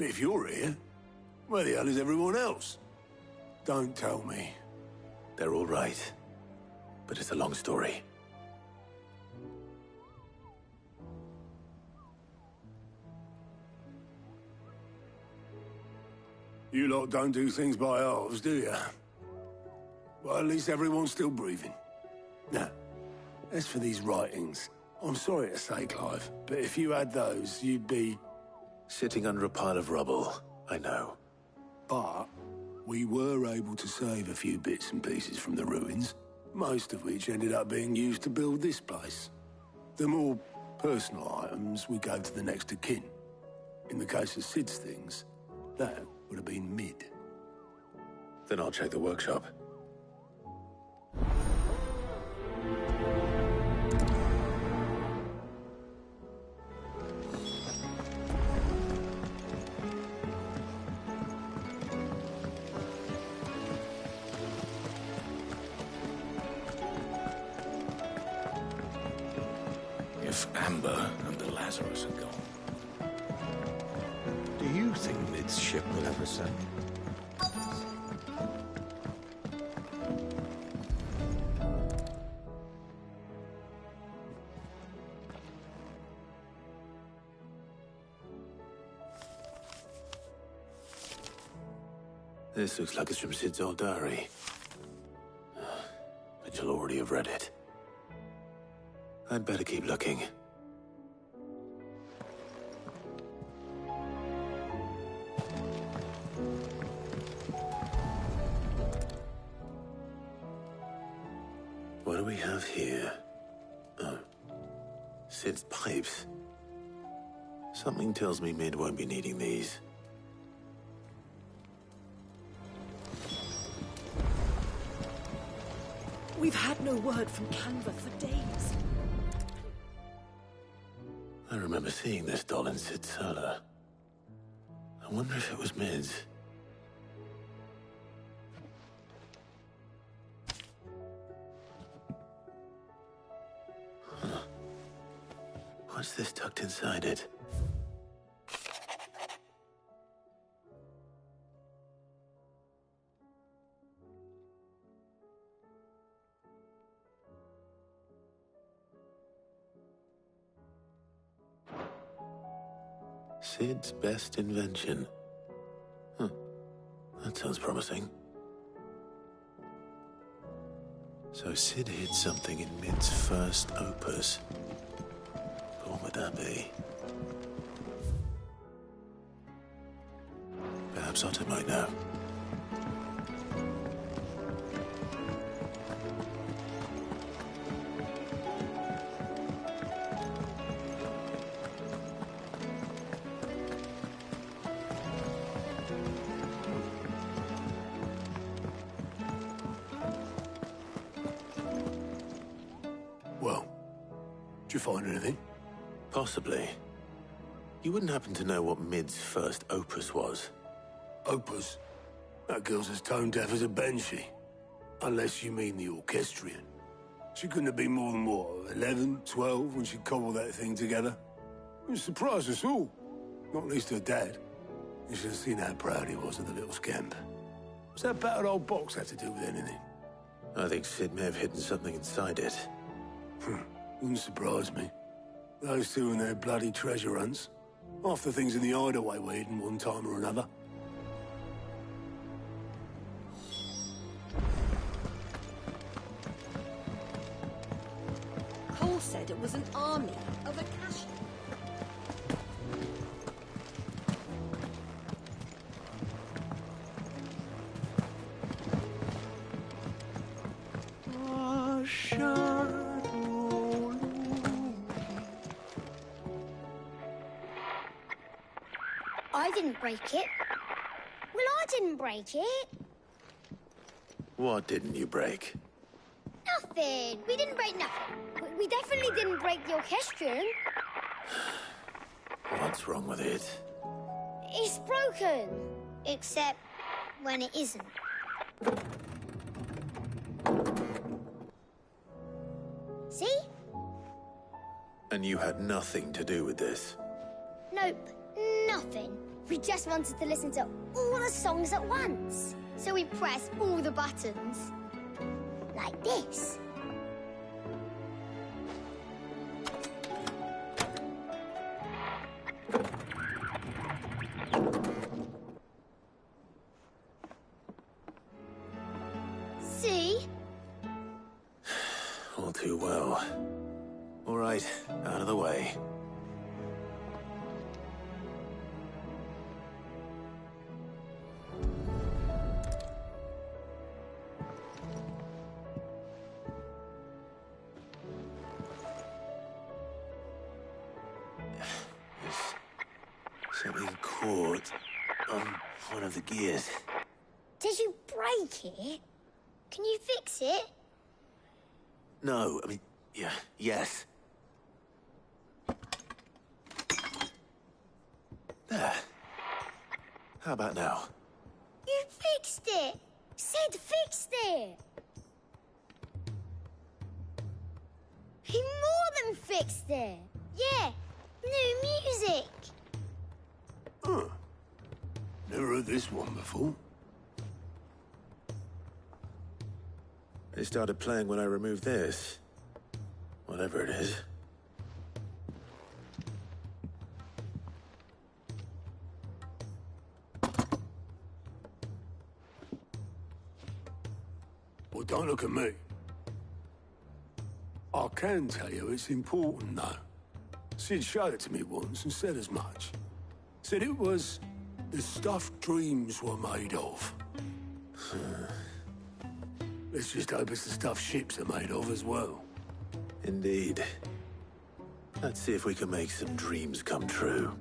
But if you're here, where the hell is everyone else? Don't tell me. They're all right. But it's a long story. You lot don't do things by halves, do you? Well, at least everyone's still breathing. Now, as for these writings, I'm sorry to say, Clive, but if you had those, you'd be... Sitting under a pile of rubble, I know. But we were able to save a few bits and pieces from the ruins, most of which ended up being used to build this place. The more personal items we gave to the next of kin. In the case of Sid's things, that would have been mid. Then I'll check the workshop. If Amber and the Lazarus are gone, do you think Mid's ship will ever sail? This looks like it's from Sid's old diary. But you'll already have read it. I'd better keep looking. What do we have here? Oh. Sid's pipes. Something tells me Mid won't be needing these. We've had no word from Canva for days. I remember seeing this doll in Sid's cellar. I wonder if it was Mid's. Huh. What's this tucked inside it? Sid's best invention. Huh. That sounds promising. So Sid hid something in Mid's first opus. But what would that be? Perhaps Otto might know. Well, did you find anything? Possibly. You wouldn't happen to know what Mid's first opus was? Opus? That girl's as tone-deaf as a banshee. Unless you mean the orchestrion. She couldn't have been more than, what, 11, 12 when she cobbled that thing together? It surprised us all. Not least her dad. You should have seen how proud he was of the little scamp. What's that battered old box have to do with anything? I think Sid may have hidden something inside it. Wouldn't surprise me. Those two and their bloody treasure hunts. Half the things in the hideaway were hidden one time or another. Cole said it was an army of Akashi. I didn't break it. Well, I didn't break it. What didn't you break? Nothing. We didn't break nothing. We definitely didn't break the orchestrion. What's wrong with it? It's broken. Except when it isn't. See? And you had nothing to do with this? Nope. Nothing. nothing. We just wanted to listen to all the songs at once. So we pressed all the buttons. Like this. See? All too well. All right, out of the way. Something caught on one of the gears. Did you break it? Can you fix it? No, I mean, yeah, yes. There. How about now? You fixed it! Sid fixed it! He more than fixed it! Yeah, new music! Huh. Never heard this one before. They started playing when I removed this. Whatever it is. Well, don't look at me. I can tell you it's important, though. Sid showed it to me once and said as much. Said it was the stuff dreams were made of. Let's just hope it's the stuff ships are made of as well. Indeed. Let's see if we can make some dreams come true.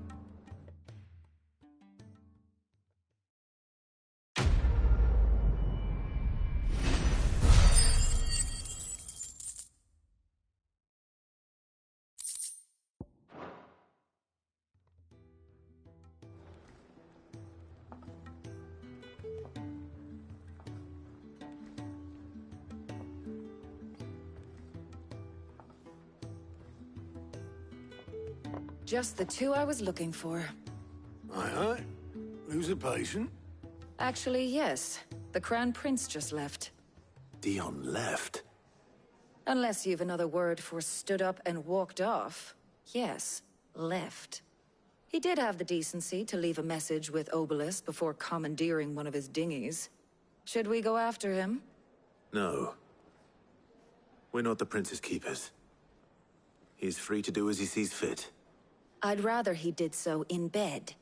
Just the two I was looking for. Aye. Who's a patient? Actually, yes. The Crown Prince just left. Dion left. Unless you've another word for stood up and walked off. Yes, left. He did have the decency to leave a message with Obelisk before commandeering one of his dinghies. Should we go after him? No. We're not the Prince's keepers. He's free to do as he sees fit. I'd rather he did so in bed.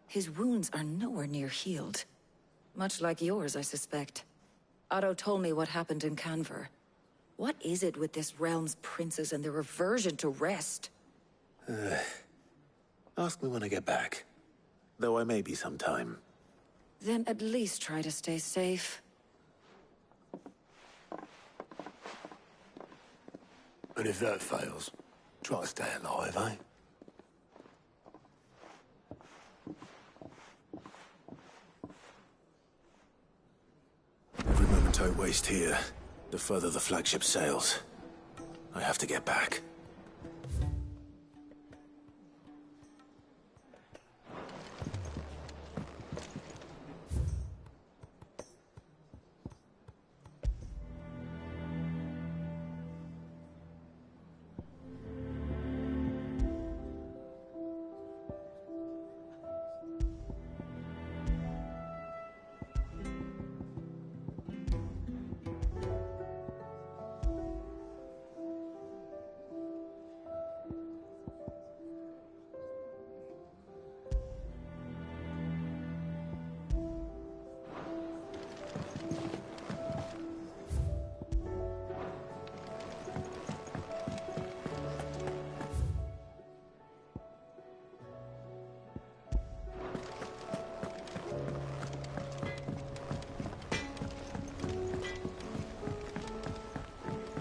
His wounds are nowhere near healed. Much like yours, I suspect. Otto told me what happened in Canver. What is it with this realm's princes and their aversion to rest? Ask me when I get back. Though I may be sometime. Then at least try to stay safe. And if that fails, try to stay alive, eh? Every moment I waste here, the further the flagship sails. I have to get back.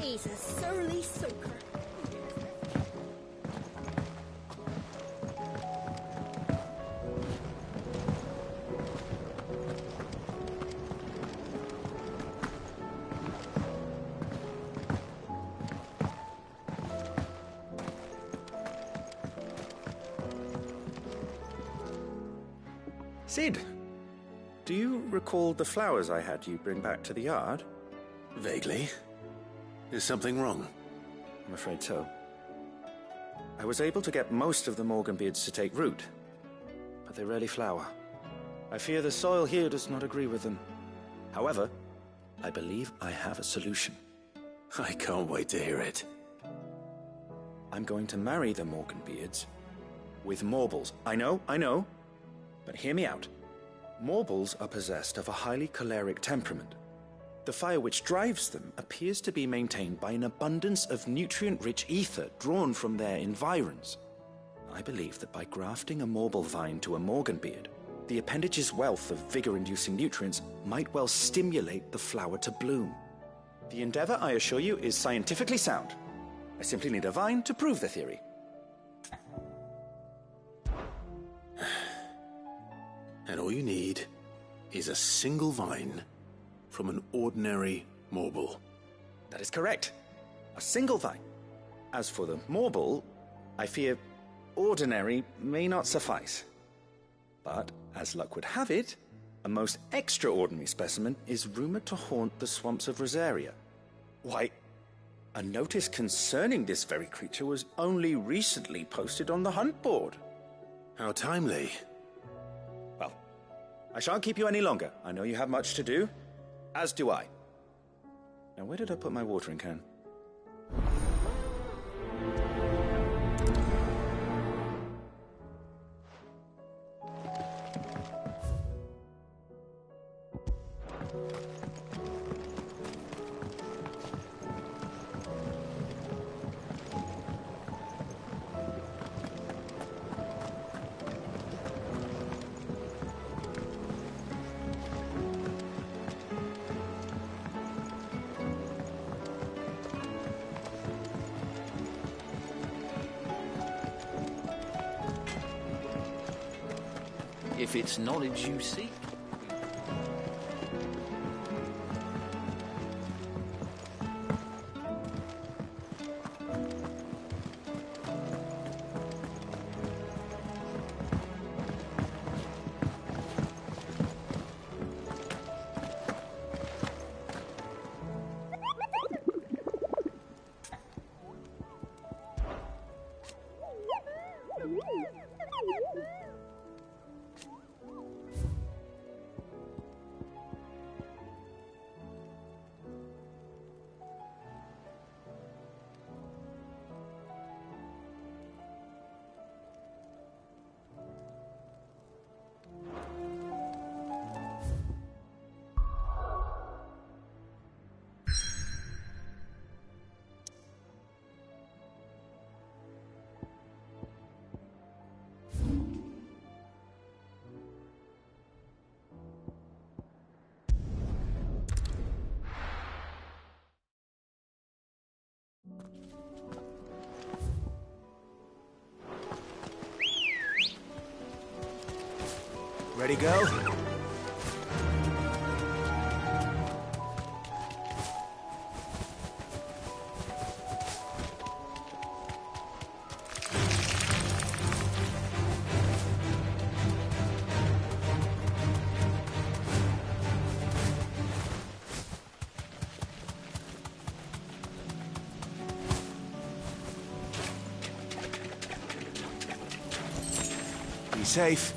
He's a surly soaker. Sid, do you recall the flowers I had you bring back to the yard? Vaguely. Is something wrong? I'm afraid so. I was able to get most of the Morganbeards to take root, but they rarely flower. I fear the soil here does not agree with them. However, I believe I have a solution. I can't wait to hear it. I'm going to marry the Morganbeards with Morbles. I know, but hear me out. Morbles are possessed of a highly choleric temperament. The fire which drives them appears to be maintained by an abundance of nutrient-rich ether drawn from their environs. I believe that by grafting a Morble vine to a Morganbeard, the appendage's wealth of vigor-inducing nutrients might well stimulate the flower to bloom. The endeavor, I assure you, is scientifically sound. I simply need a vine to prove the theory. And all you need is a single vine from an ordinary Morble. That is correct. A single vine. As for the Morble, I fear ordinary may not suffice. But, as luck would have it, a most extraordinary specimen is rumored to haunt the swamps of Rosaria. Why, a notice concerning this very creature was only recently posted on the hunt board. How timely. Well, I shan't keep you any longer. I know you have much to do, as do I. Now, where did I put my watering can? If it's knowledge you seek. Ready, go? Be safe.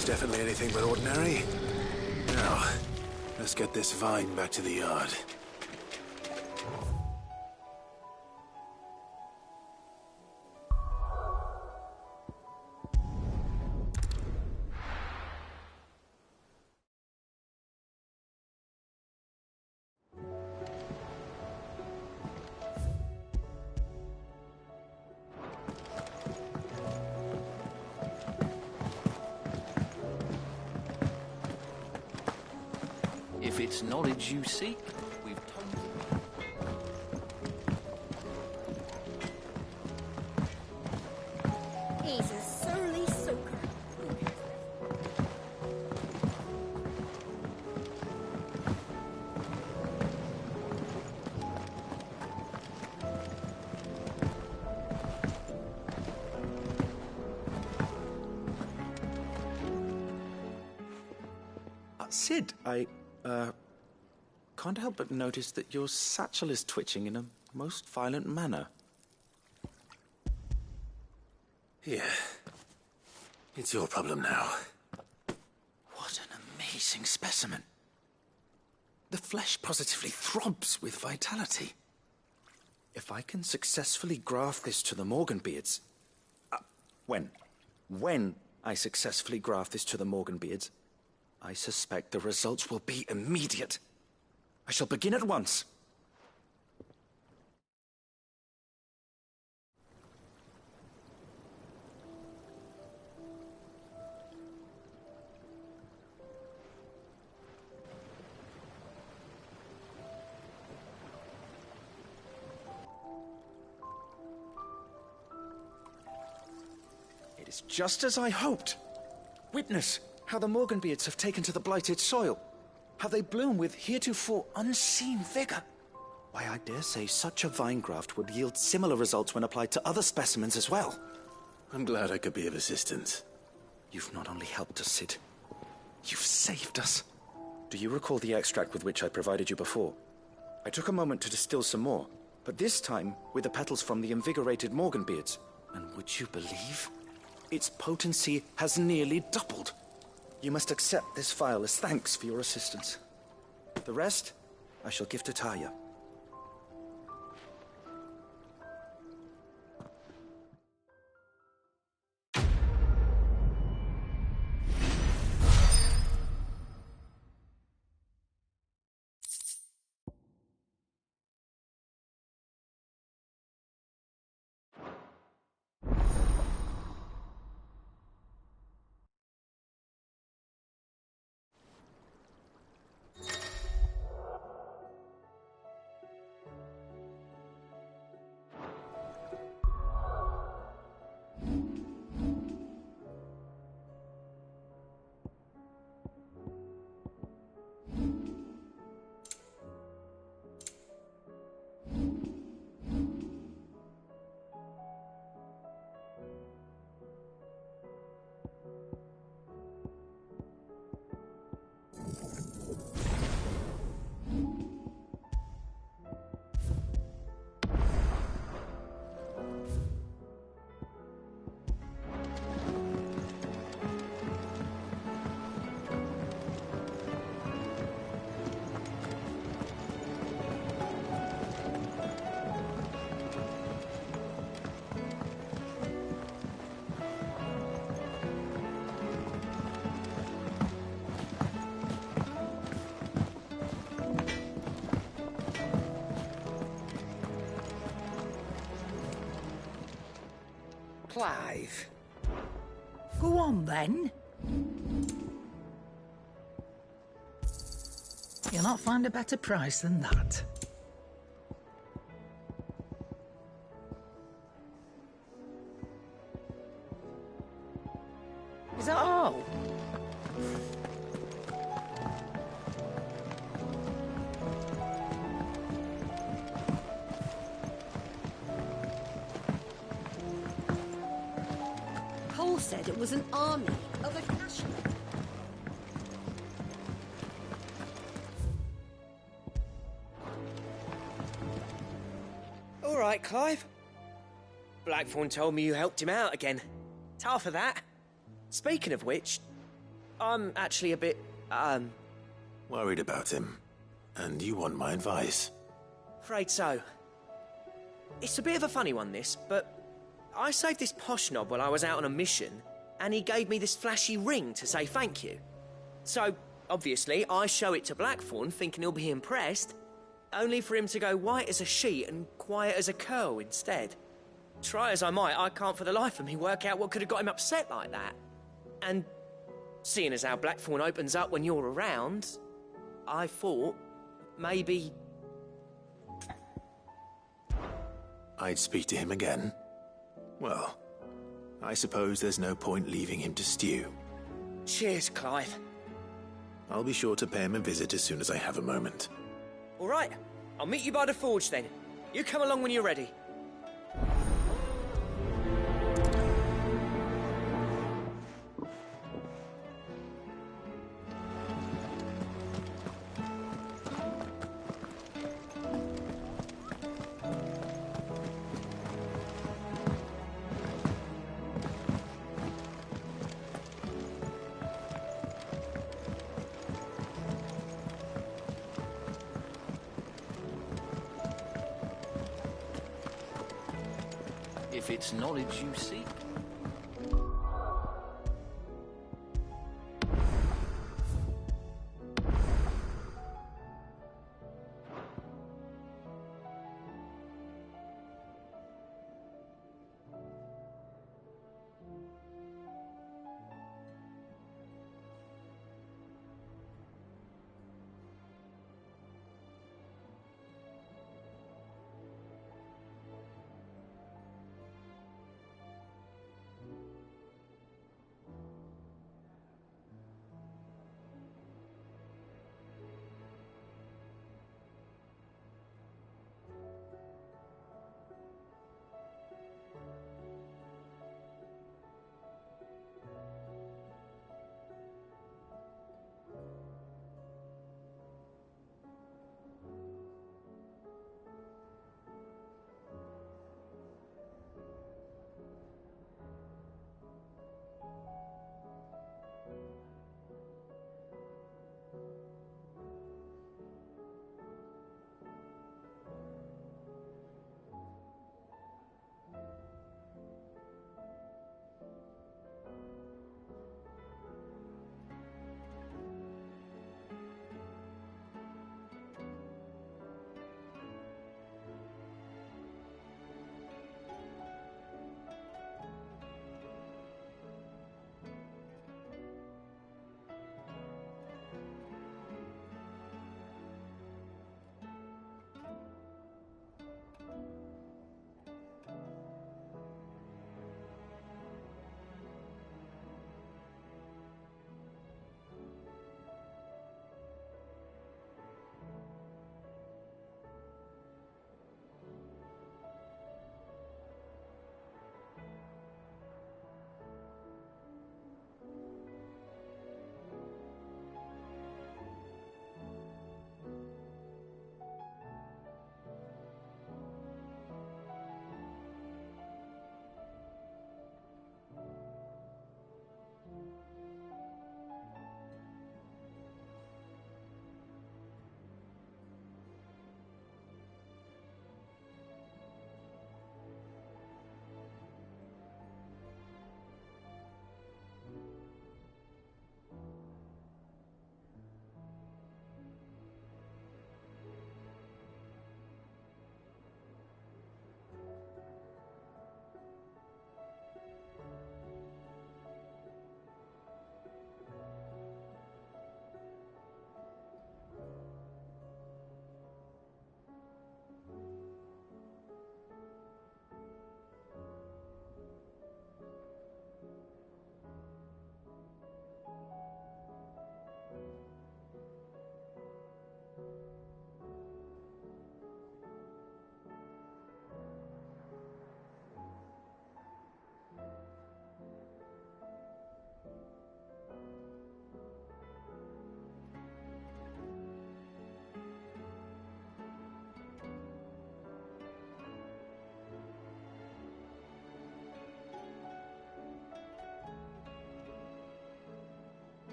was definitely anything but ordinary. Now, let's get this vine back to the yard. If it's knowledge you seek, we've told you. He's a surly soaker. Sid, I can't help but notice that your satchel is twitching in a most violent manner. Here. It's your problem now. What an amazing specimen. The flesh positively throbs with vitality. If I can successfully graft this to the Morganbeards... When I successfully graft this to the Morganbeards, I suspect the results will be immediate. I shall begin at once. It is just as I hoped. Witness how the Morganbeards have taken to the blighted soil. How they bloom with heretofore unseen vigor. Why, I dare say such a vine graft would yield similar results when applied to other specimens as well. I'm glad I could be of assistance. You've not only helped us, Sid, you've saved us. Do you recall the extract with which I provided you before? I took a moment to distill some more, but this time with the petals from the invigorated Morganbeards. And would you believe? Its potency has nearly doubled. You must accept this vial as thanks for your assistance. The rest, I shall give to Taya. Clive. Go on, then. You'll not find a better price than that. Is that all? Cole said it was an army of a Kashmir. All right, Clive. Blackthorn told me you helped him out again. Tough for that. Speaking of which, I'm actually a bit, Worried about him. And you want my advice? afraid so. It's a bit of a funny one, this, but I saved this posh knob while I was out on a mission, and he gave me this flashy ring to say thank you. So, obviously, I show it to Blackthorn, thinking he'll be impressed, only for him to go white as a sheet and quiet as a curl instead. Try as I might, I can't for the life of me work out what could have got him upset like that. And seeing as how Blackthorn opens up when you're around, I thought maybe... I'd speak to him again? Well, I suppose there's no point leaving him to stew. Cheers, Clive. I'll be sure to pay him a visit as soon as I have a moment. All right, I'll meet you by the forge then. You come along when you're ready. If it's knowledge you seek.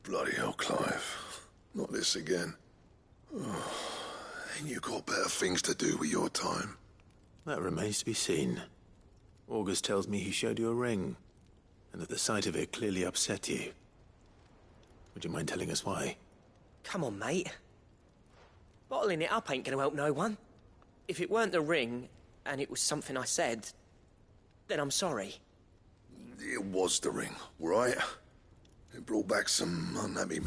Bloody hell, Clive. Not this again. Oh, ain't you got better things to do with your time? That remains to be seen. August tells me he showed you a ring, and that the sight of it clearly upset you. Would you mind telling us why? Come on, mate. Bottling it up ain't gonna help no one. If it weren't the ring, and it was something I said, then I'm sorry. It was the ring, right? It brought back some unhappy...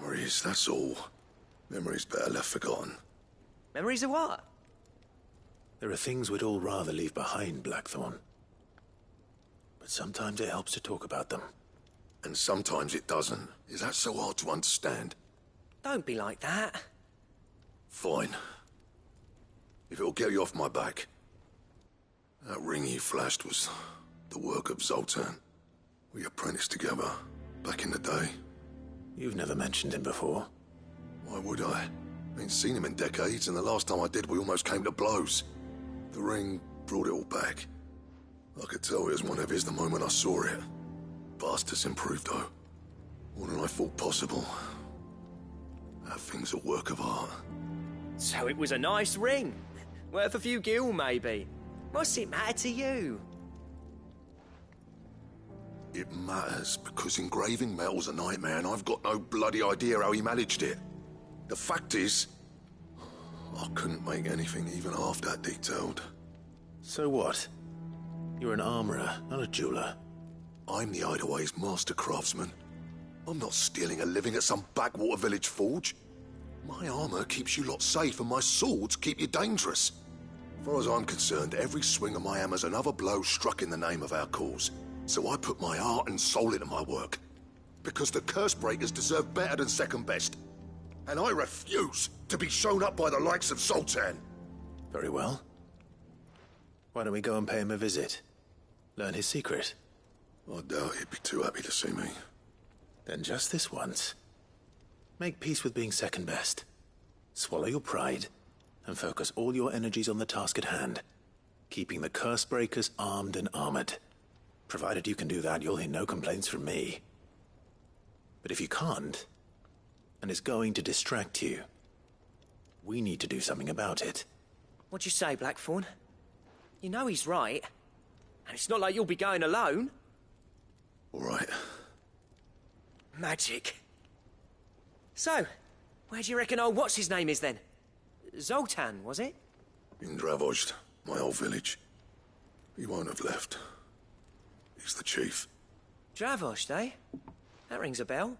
Memories, that's all. Memories better left forgotten. Memories of what? There are things we'd all rather leave behind, Blackthorn. But sometimes it helps to talk about them. And sometimes it doesn't. Is that so hard to understand? Don't be like that. Fine. If it'll get you off my back. That ring you flashed was the work of Zoltan. We apprenticed together, back in the day. You've never mentioned him before. Why would I? Ain't seen him in decades, and the last time I did, we almost came to blows. The ring brought it all back. I could tell it was one of his the moment I saw it. Bastard's improved, though. More than I thought possible. That thing's a work of art. So it was a nice ring. Worth a few gil, maybe. What's it matter to you? It matters because engraving metal's a nightmare, and I've got no bloody idea how he managed it. The fact is, I couldn't make anything even half that detailed. So what? You're an armorer, not a jeweler. I'm the Hideaway's master craftsman. I'm not stealing a living at some backwater village forge. My armor keeps you lot safe, and my swords keep you dangerous. As far as I'm concerned, every swing of my hammer's another blow struck in the name of our cause. So I put my heart and soul into my work. Because the curse breakers deserve better than second best. And I refuse to be shown up by the likes of Zoltan. Very well. Why don't we go and pay him a visit? Learn his secret. I doubt he'd be too happy to see me. Then just this once. Make peace with being second best. Swallow your pride, and focus all your energies on the task at hand. Keeping the curse breakers armed and armored. Provided you can do that, you'll hear no complaints from me. But if you can't, and it's going to distract you, we need to do something about it. What'd you say, Blackthorn? You know he's right. And it's not like you'll be going alone. All right. Magic. So, where do you reckon old what's-his-name is then? Zoltan, was it? In Dravozd, my old village. He won't have left. He's the chief. Dravozd, eh? That rings a bell.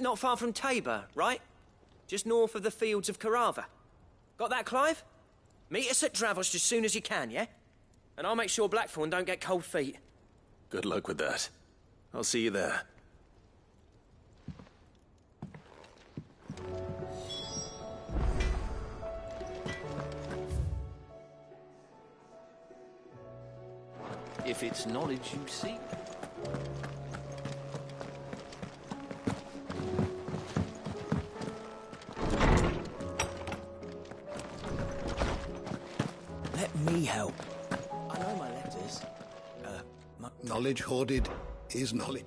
Not far from Tabor, right? Just north of the fields of Carava. Got that, Clive? Meet us at Dravozd as soon as you can, yeah? And I'll make sure Blackthorn don't get cold feet. Good luck with that. I'll see you there. If it's knowledge you seek. Let me help. I know my letters. Knowledge hoarded is knowledge.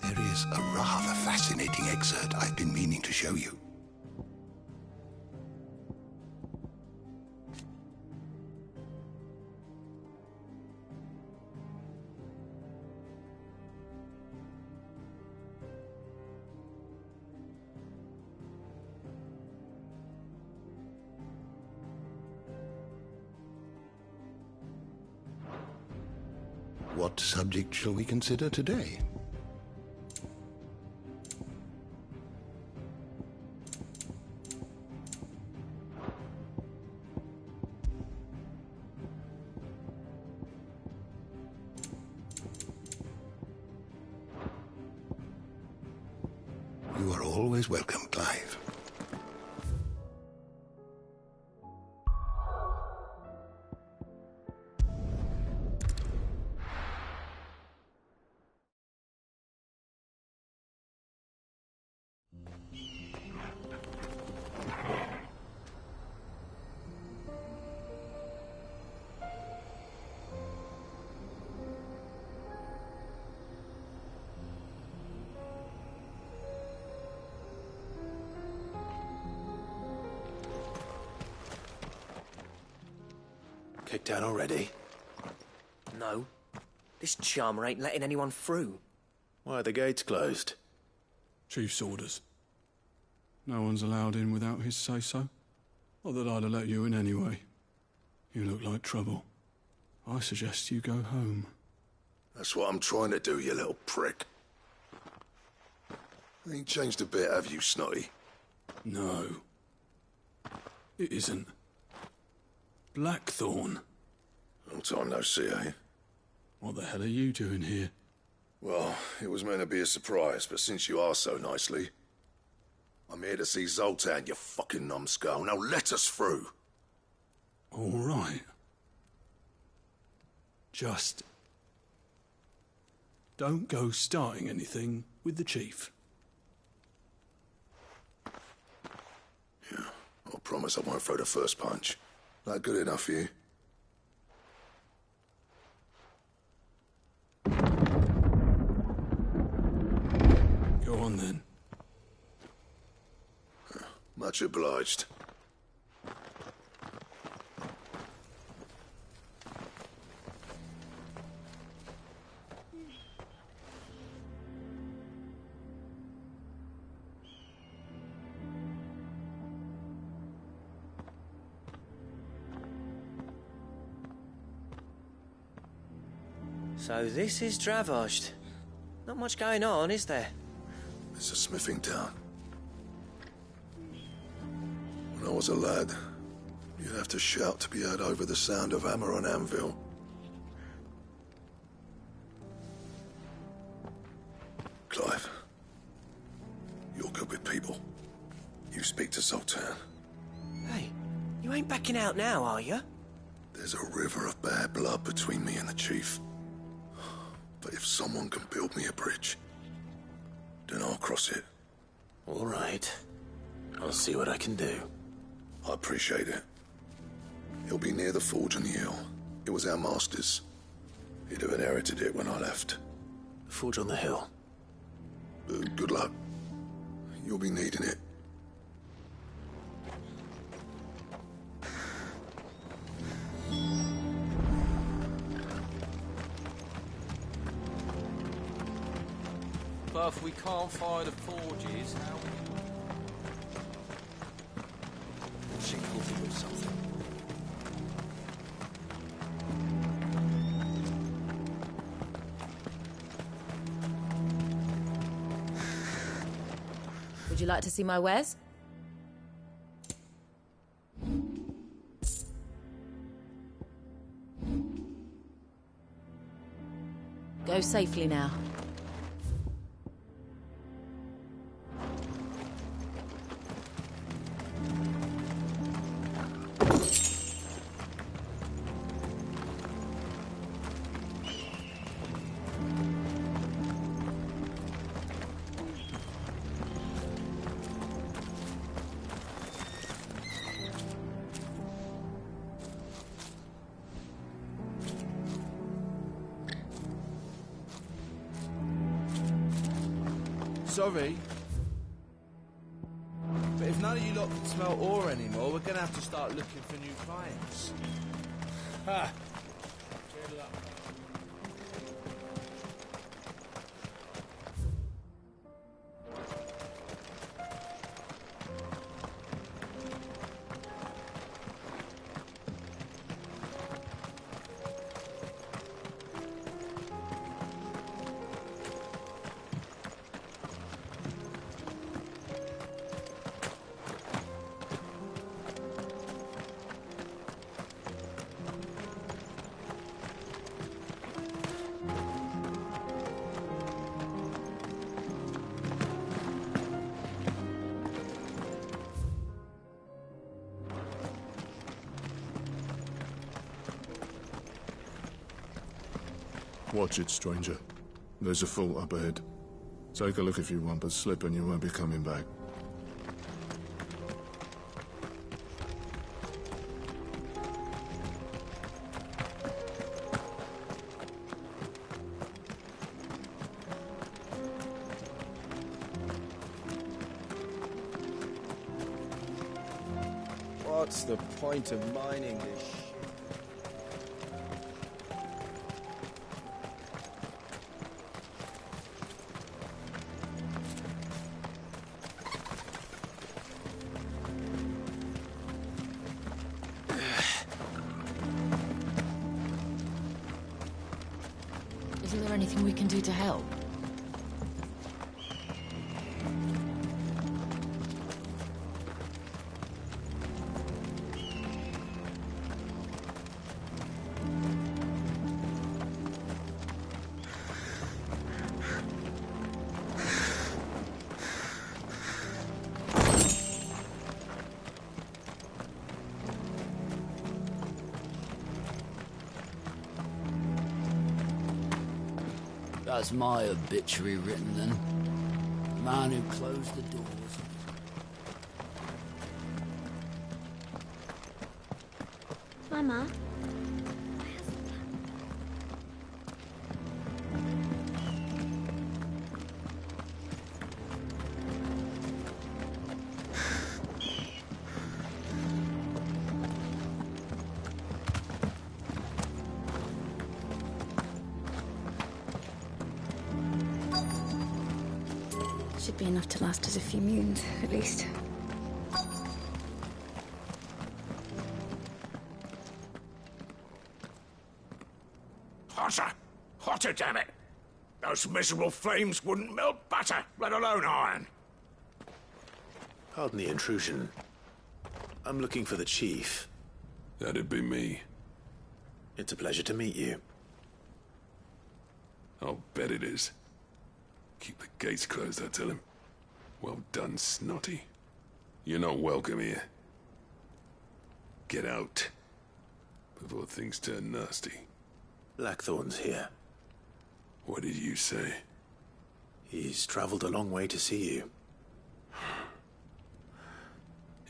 There is a rather fascinating excerpt I've been meaning to show you. What subject shall we consider today? You are always welcome, Clive. Kicked out already? No. This charmer ain't letting anyone through. Why are the gates closed? Chief's orders. No one's allowed in without his say-so. Not that I'd have let you in anyway. You look like trouble. I suggest you go home. That's what I'm trying to do, you little prick. Ain't changed a bit, have you, Snotty? No. It isn't. Blackthorn. Long time no see, eh? What the hell are you doing here? Well, it was meant to be a surprise, but since you are so nicely, I'm here to see Zoltan, you fucking numbskull. Now let us through. All right. Just don't go starting anything with the chief. Yeah, I promise I won't throw the first punch. That good enough for you? Go on then. Much obliged. So this is Dravosht. Not much going on, is there? It's a smithing town. When I was a lad, you'd have to shout to be heard over the sound of hammer on anvil. Clive, you're good with people. You speak to Zoltan. Hey, you ain't backing out now, are you? There's a river of bad blood between me and the chief. But if someone can build me a bridge, then I'll cross it. All right. I'll see what I can do. I appreciate it. It'll be near the forge on the hill. It was our master's. He'd have inherited it when I left. The forge on the hill? Good luck. You'll be needing it. But if we can't fire the forges, how will She could do something. Would you like to see my wares? Go safely now. Sorry. But if none of you lot can smell ore anymore, we're gonna have to start looking for new clients. Ha! Good luck. Watch it, stranger. There's a fault up ahead. Take a look if you want, but slip and you won't be coming back. What's the point of mining this shit? anything we can do to help? That's my obituary written then. The man who closed the doors. Mama? Should be enough to last us a few moons, at least. Hotter! Hotter, damn it! Those miserable flames wouldn't melt butter, let alone iron. Pardon the intrusion. I'm looking for the chief. That'd be me. It's a pleasure to meet you. I'll bet it is. Keep the gates closed, I tell him. Well done, Snotty. You're not welcome here. Get out. Before things turn nasty. Blackthorn's here. What did you say? He's traveled a long way to see you.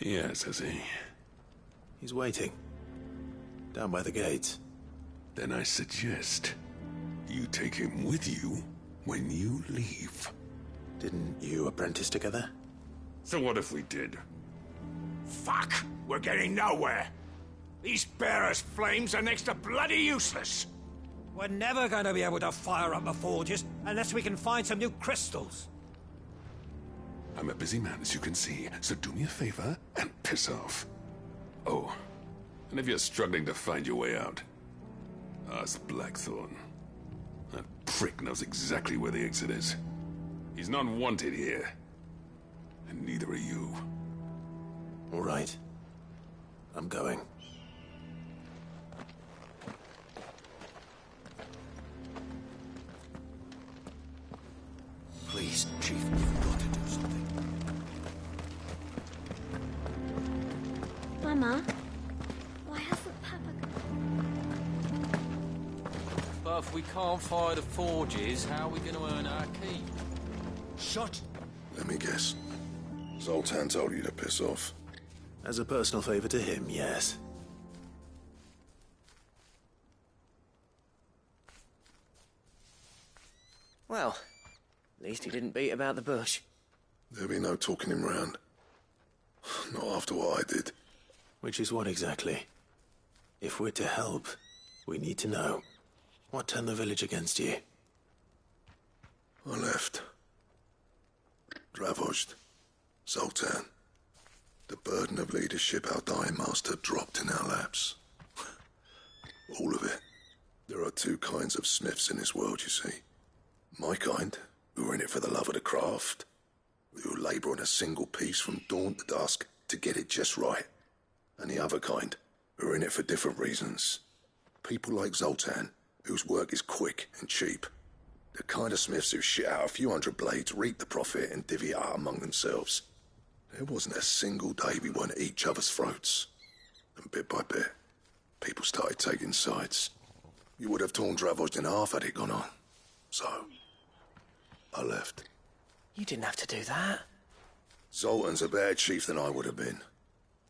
Yes, has he? He's waiting. Down by the gates. Then I suggest you take him with you when you leave. Didn't you apprentice together? So what if we did? Fuck! We're getting nowhere. These bearers' flames are next to bloody useless. We're never going to be able to fire up the forges unless we can find some new crystals. I'm a busy man, as you can see, so do me a favor and piss off. Oh, and if you're struggling to find your way out, ask Blackthorn. That prick knows exactly where the exit is. He's not wanted here. And neither are you. All right. I'm going. Please, Chief, you've got to do something. Mama? Why hasn't Papa But if we can't fire the forges, how are we going to earn our keep? Shut! Let me guess. Zoltan told you to piss off. As a personal favor to him, yes. Well, at least he didn't beat about the bush. There'll be no talking him round. Not after what I did. Which is what exactly? If we're to help, we need to know. What turned the village against you? I left. Dravozd. Zoltan. The burden of leadership our dying master dropped in our laps. All of it. There are two kinds of smiths in this world, you see. My kind, who are in it for the love of the craft, who labour on a single piece from dawn to dusk to get it just right. And the other kind, who are in it for different reasons. People like Zoltan, whose work is quick and cheap. The kind of smiths who shit out a few hundred blades, reap the profit, and divvy it out among themselves. There wasn't a single day we weren't at each other's throats. And bit by bit, people started taking sides. You would have torn Dravozd in half had it gone on. So, I left. You didn't have to do that. Zoltan's a better chief than I would have been.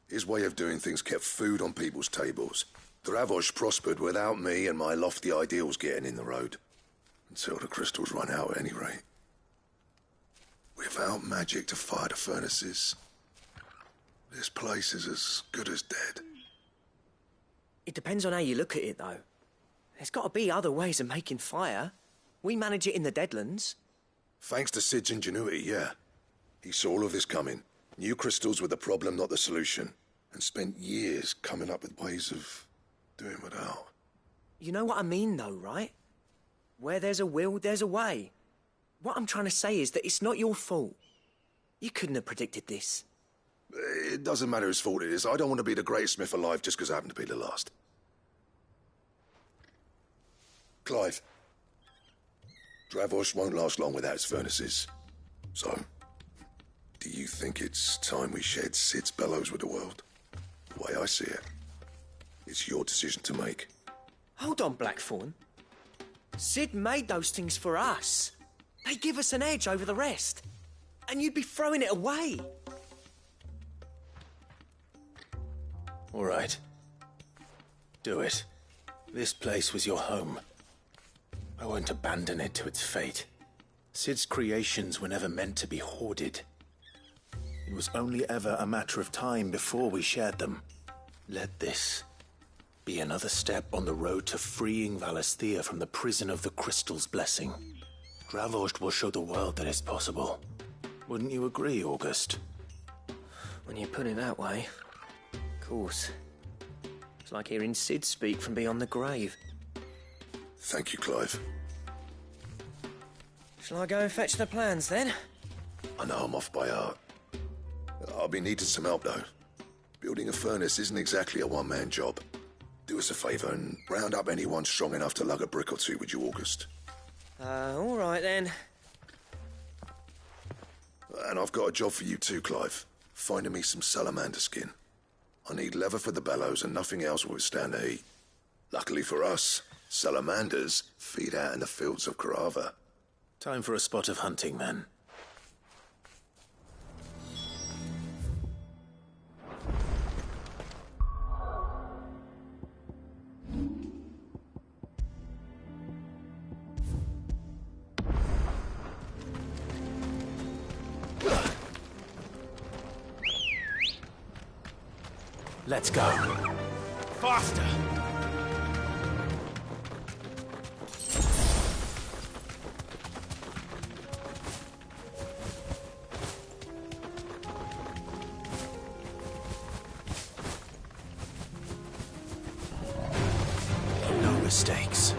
His way of doing things kept food on people's tables. Dravozd prospered without me and my lofty ideals getting in the road. Until the crystals run out at any rate. Without magic to fire the furnaces, this place is as good as dead. It depends on how you look at it, though. There's got to be other ways of making fire. We manage it in the Deadlands. Thanks to Sid's ingenuity, yeah. He saw all of this coming. Knew crystals were the problem, not the solution. And spent years coming up with ways of doing without. You know what I mean, though, right? Where there's a will, there's a way. What I'm trying to say is that it's not your fault. You couldn't have predicted this. It doesn't matter whose fault it is. I don't want to be the greatest smith alive just because I happen to be the last. Clive. Dravosh won't last long without its furnaces. So, do you think it's time we shared Sid's bellows with the world? The way I see it, it's your decision to make. Hold on, Blackthorn. Sid made those things for us. They give us an edge over the rest. And you'd be throwing it away. All right. Do it. This place was your home. I won't abandon it to its fate. Sid's creations were never meant to be hoarded. It was only ever a matter of time before we shared them. Let this be another step on the road to freeing Valisthea from the prison of the Crystal's blessing. Dravost will show the world that it's possible. Wouldn't you agree, August? When you put it that way, of course. It's like hearing Sid speak from beyond the grave. Thank you, Clive. Shall I go and fetch the plans, then? I know I'm off by heart. I'll be needing some help, though. Building a furnace isn't exactly a one-man job. Do us a favour and round up anyone strong enough to lug a brick or two with you, August. All right, then. And I've got a job for you too, Clive. Finding me some salamander skin. I need leather for the bellows and nothing else will withstand the heat. Luckily for us, salamanders feed out in the fields of Carava. Time for a spot of hunting, then. Let's go. Faster! No mistakes.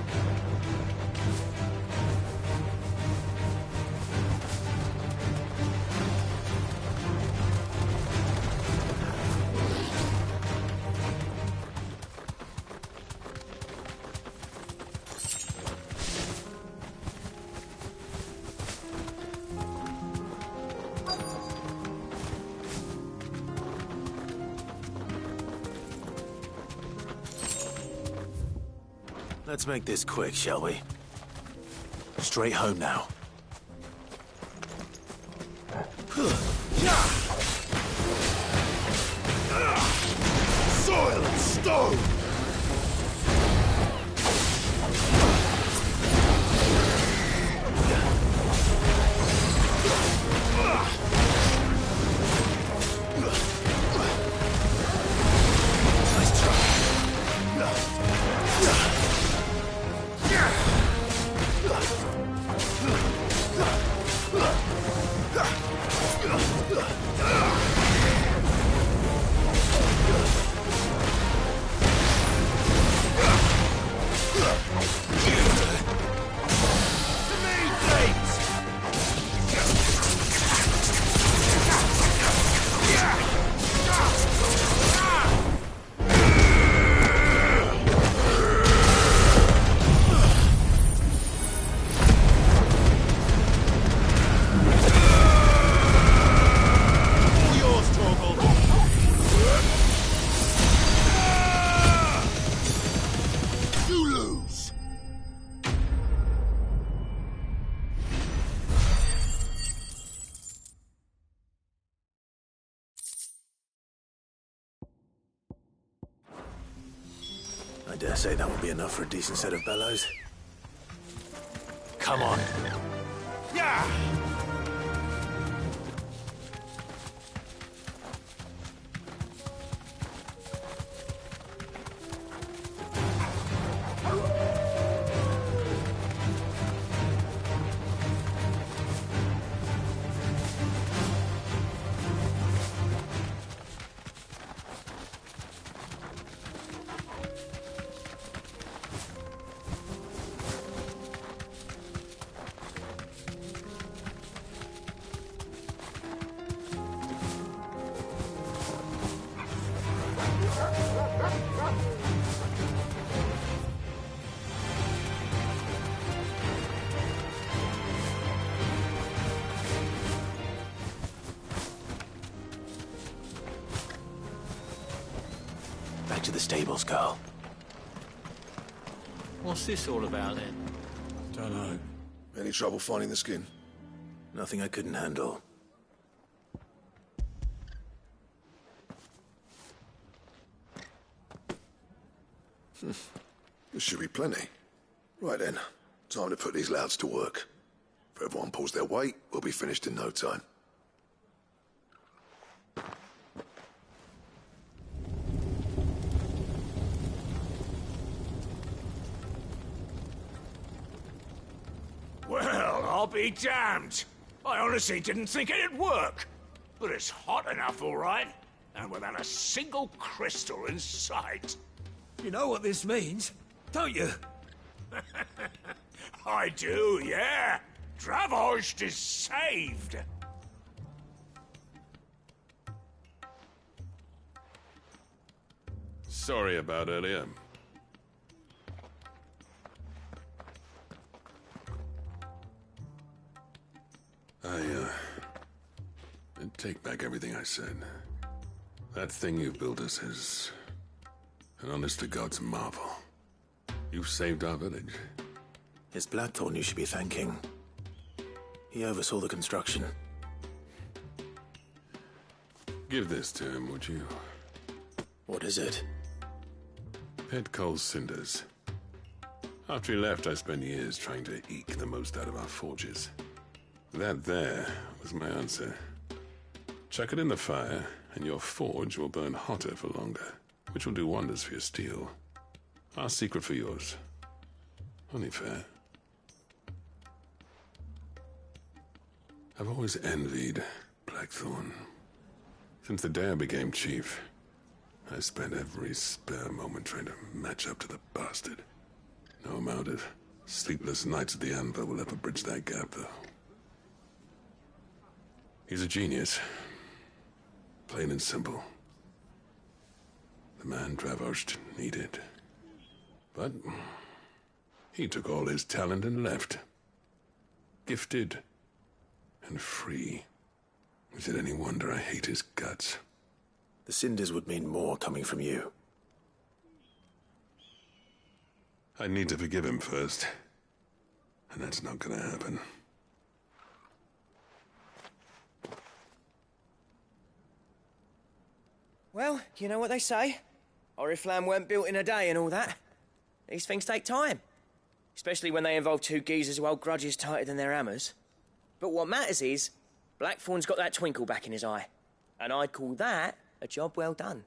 Let's make this quick, shall we? Straight home now. Soil and stone! I dare say that will be enough for a decent set of bellows. Come on. Yeah! to the stables, Carl. What's this all about then? Don't know. Any trouble finding the skin? Nothing I couldn't handle. There should be plenty. Right then, time to put these louds to work. If everyone pulls their weight, we'll be finished in no time. Well, I'll be damned. I honestly didn't think it'd work. But it's hot enough, all right. And without a single crystal in sight. You know what this means, don't you? I do, yeah. Dravost is saved. Sorry about earlier. I take back everything I said. That thing you built us is an honest-to-God's marvel. You've saved our village. It's Blackthorn you should be thanking. He oversaw the construction. Give this to him, would you? What is it? Pet Cole's cinders. After he left, I spent years trying to eke the most out of our forges. That there was my answer. Chuck it in the fire, and your forge will burn hotter for longer, which will do wonders for your steel. Our secret for yours. Only fair. I've always envied Blackthorn. Since the day I became chief, I spent every spare moment trying to match up to the bastard. No amount of sleepless nights at the Anvil will ever bridge that gap, though. He's a genius. Plain and simple. The man Dravost needed. But he took all his talent and left. Gifted and free. Is it any wonder I hate his guts? The cinders would mean more coming from you. I need to forgive him first. And that's not gonna happen. Well, you know what they say. Oriflamme weren't built in a day and all that. These things take time. Especially when they involve two geezers who hold grudges tighter than their hammers. But what matters is, Blackthorn's got that twinkle back in his eye. And I'd call that a job well done.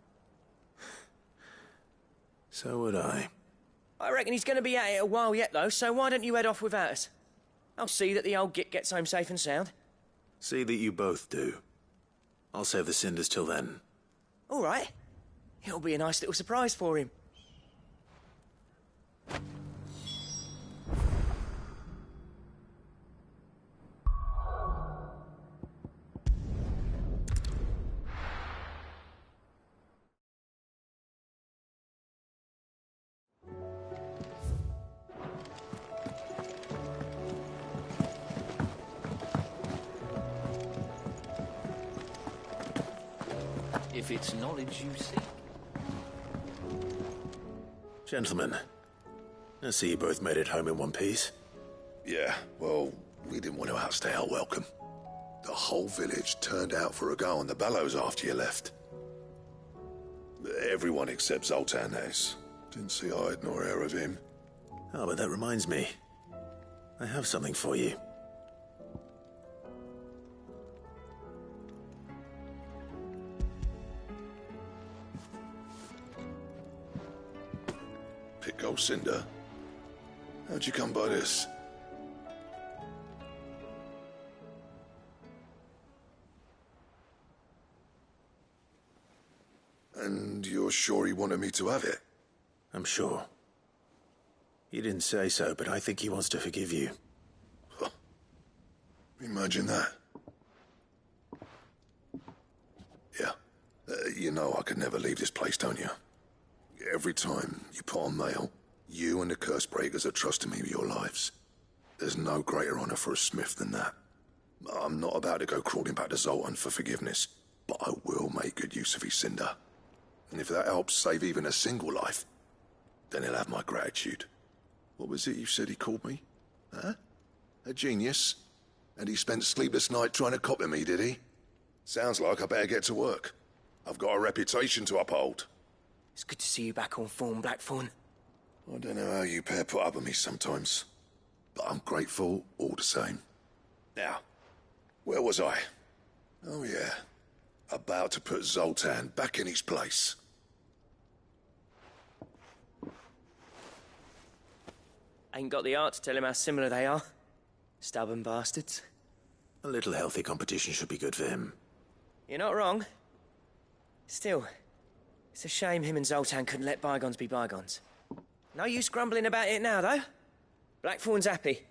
So would I. I reckon he's going to be at it a while yet, though, so why don't you head off without us? I'll see that the old git gets home safe and sound. See that you both do. I'll save the cinders till then. All right. It'll be a nice little surprise for him. If it's knowledge you seek. Gentlemen, I see you both made it home in one piece. Yeah, well, we didn't want to outstay our welcome. The whole village turned out for a go on the bellows after you left. Everyone except Zoltan, that is. Didn't see hide nor hair of him. Oh, but that reminds me. I have something for you. Pick old Cinder. How'd you come by this? And you're sure he wanted me to have it? I'm sure. He didn't say so, but I think he wants to forgive you. Huh. Imagine that. Yeah. You know I could never leave this place, don't you? Every time you put on mail, you and the curse breakers are trusting me with your lives. There's no greater honor for a smith than that. I'm not about to go crawling back to Zoltan for forgiveness, but I will make good use of his cinder. And if that helps save even a single life, then he'll have my gratitude. What was it you said he called me? Huh? A genius? And he spent sleepless night trying to copy me, did he? Sounds like I better get to work. I've got a reputation to uphold. It's good to see you back on form, Blackthorn. I don't know how you pair put up with me sometimes, but I'm grateful all the same. Now, where was I? Oh yeah, about to put Zoltan back in his place. Ain't got the art to tell him how similar they are. Stubborn bastards. A little healthy competition should be good for him. You're not wrong. Still, it's a shame him and Zoltan couldn't let bygones be bygones. No use grumbling about it now, though. Blackthorn's happy.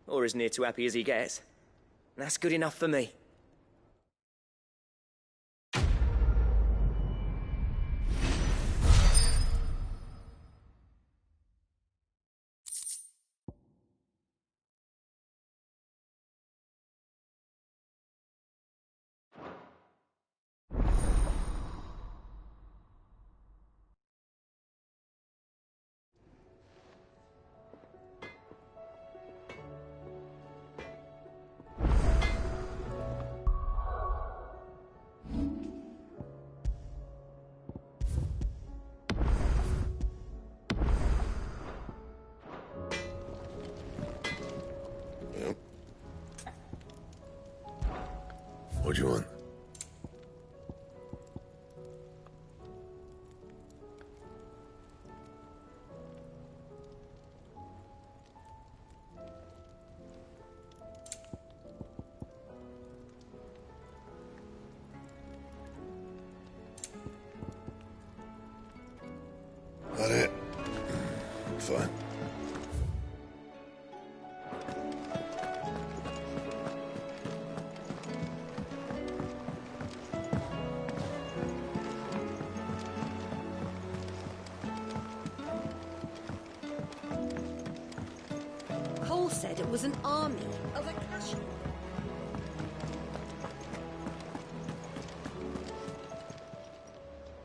Or as near to happy as he gets. And that's good enough for me. What do you want? That it? Fine. Cole said it was an army of a clash.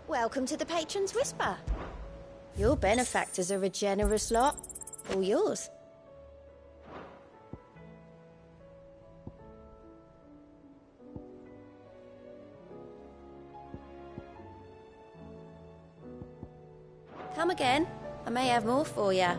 Welcome to the Patron's Whisper. Your benefactors are a generous lot. All yours. Come again. I may have more for you.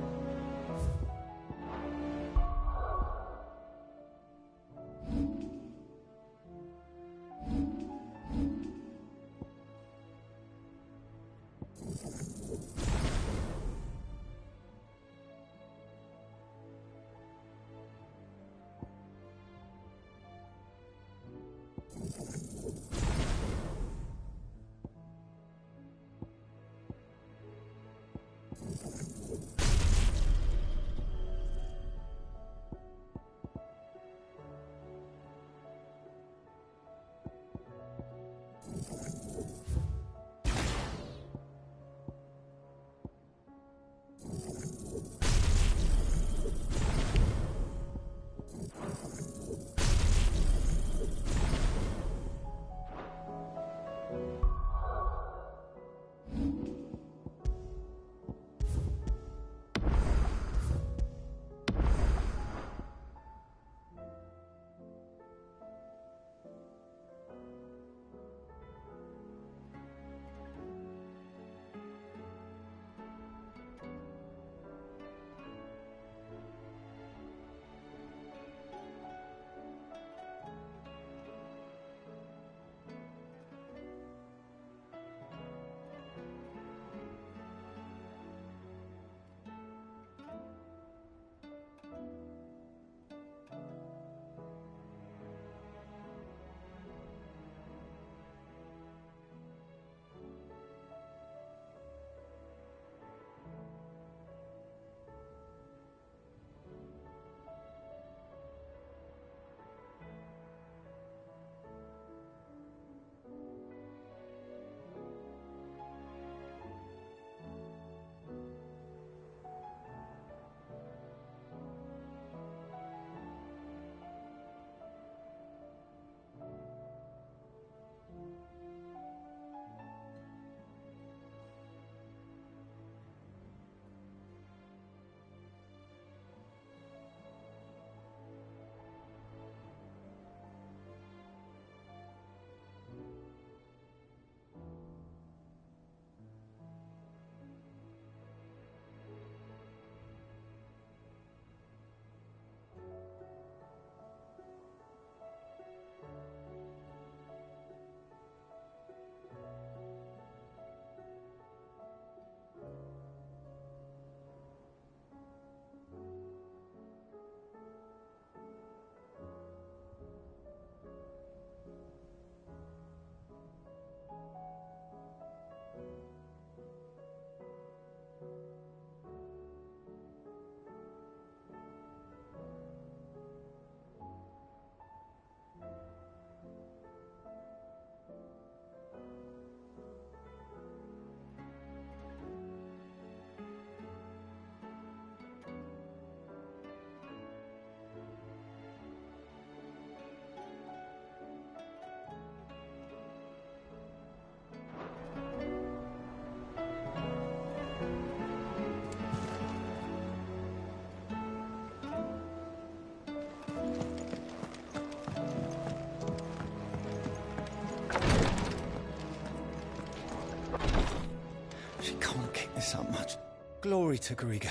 Glory to Griga.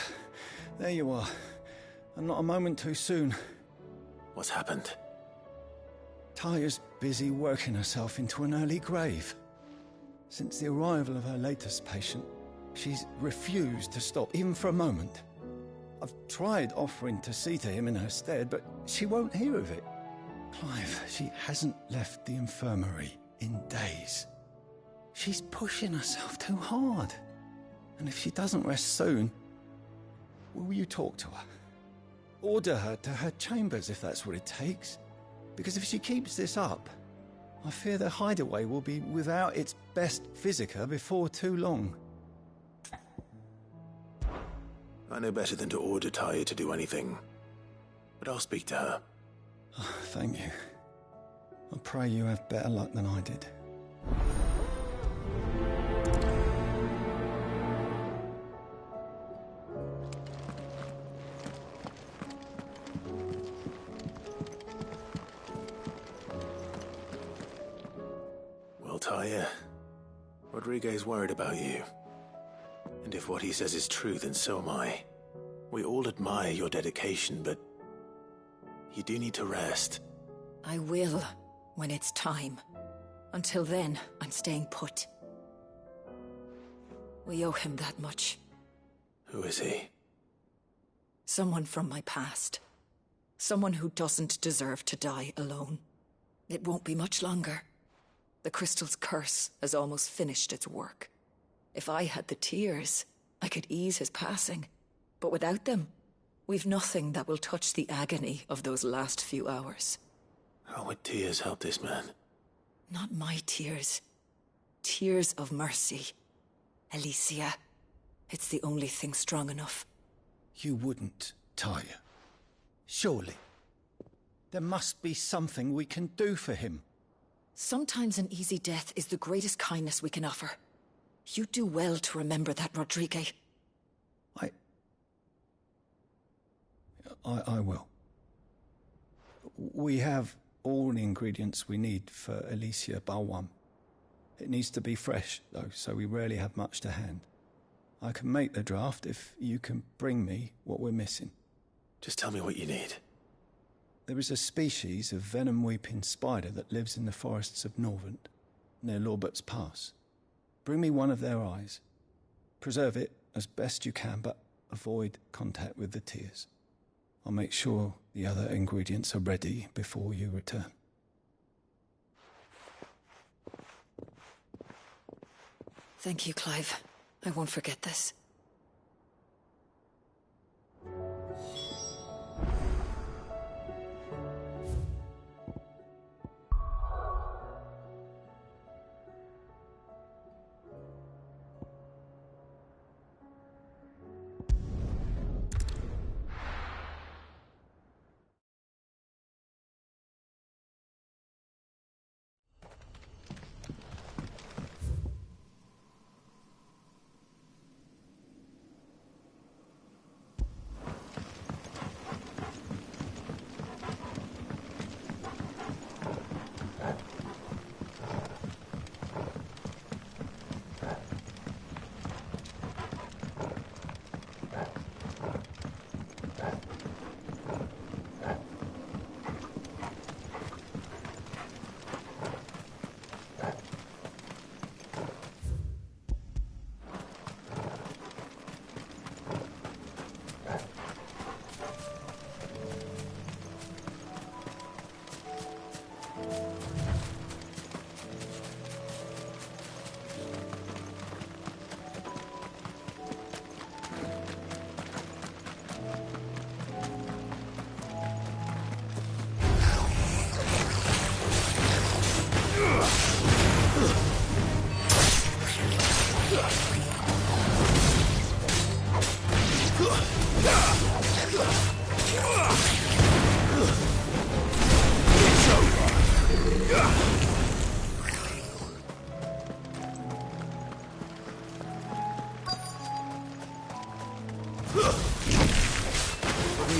There you are. And not a moment too soon. What's happened? Taya's busy working herself into an early grave. Since the arrival of her latest patient, she's refused to stop, even for a moment. I've tried offering to see to him in her stead, but she won't hear of it. Clive, she hasn't left the infirmary in days. She's pushing herself too hard. And if she doesn't rest soon, will you talk to her? Order her to her chambers if that's what it takes. Because if she keeps this up, I fear the hideaway will be without its best physica before too long. I know better than to order Taya to do anything. But I'll speak to her. Oh, thank you. I pray you have better luck than I did. Well, Taya, Rodriguez worried about you. And if what he says is true, then so am I. We all admire your dedication, but you do need to rest. I will, when it's time. Until then, I'm staying put. We owe him that much. Who is he? Someone from my past. Someone who doesn't deserve to die alone. It won't be much longer. The crystal's curse has almost finished its work. If I had the tears, I could ease his passing. But without them, we've nothing that will touch the agony of those last few hours. How would tears help this man? Not my tears. Tears of mercy. Alicia, it's the only thing strong enough. You wouldn't, Taya. Surely. There must be something we can do for him. Sometimes an easy death is the greatest kindness we can offer. You do well to remember that, Rodriguez. I will. We have all the ingredients we need for Alicia Balwam. It needs to be fresh, though, so we rarely have much to hand. I can make the draft if you can bring me what we're missing. Just tell me what you need. There is a species of venom-weeping spider that lives in the forests of Norvent, near Lorbert's Pass. Bring me one of their eyes. Preserve it as best you can, but avoid contact with the tears. I'll make sure the other ingredients are ready before you return. Thank you, Clive. I won't forget this.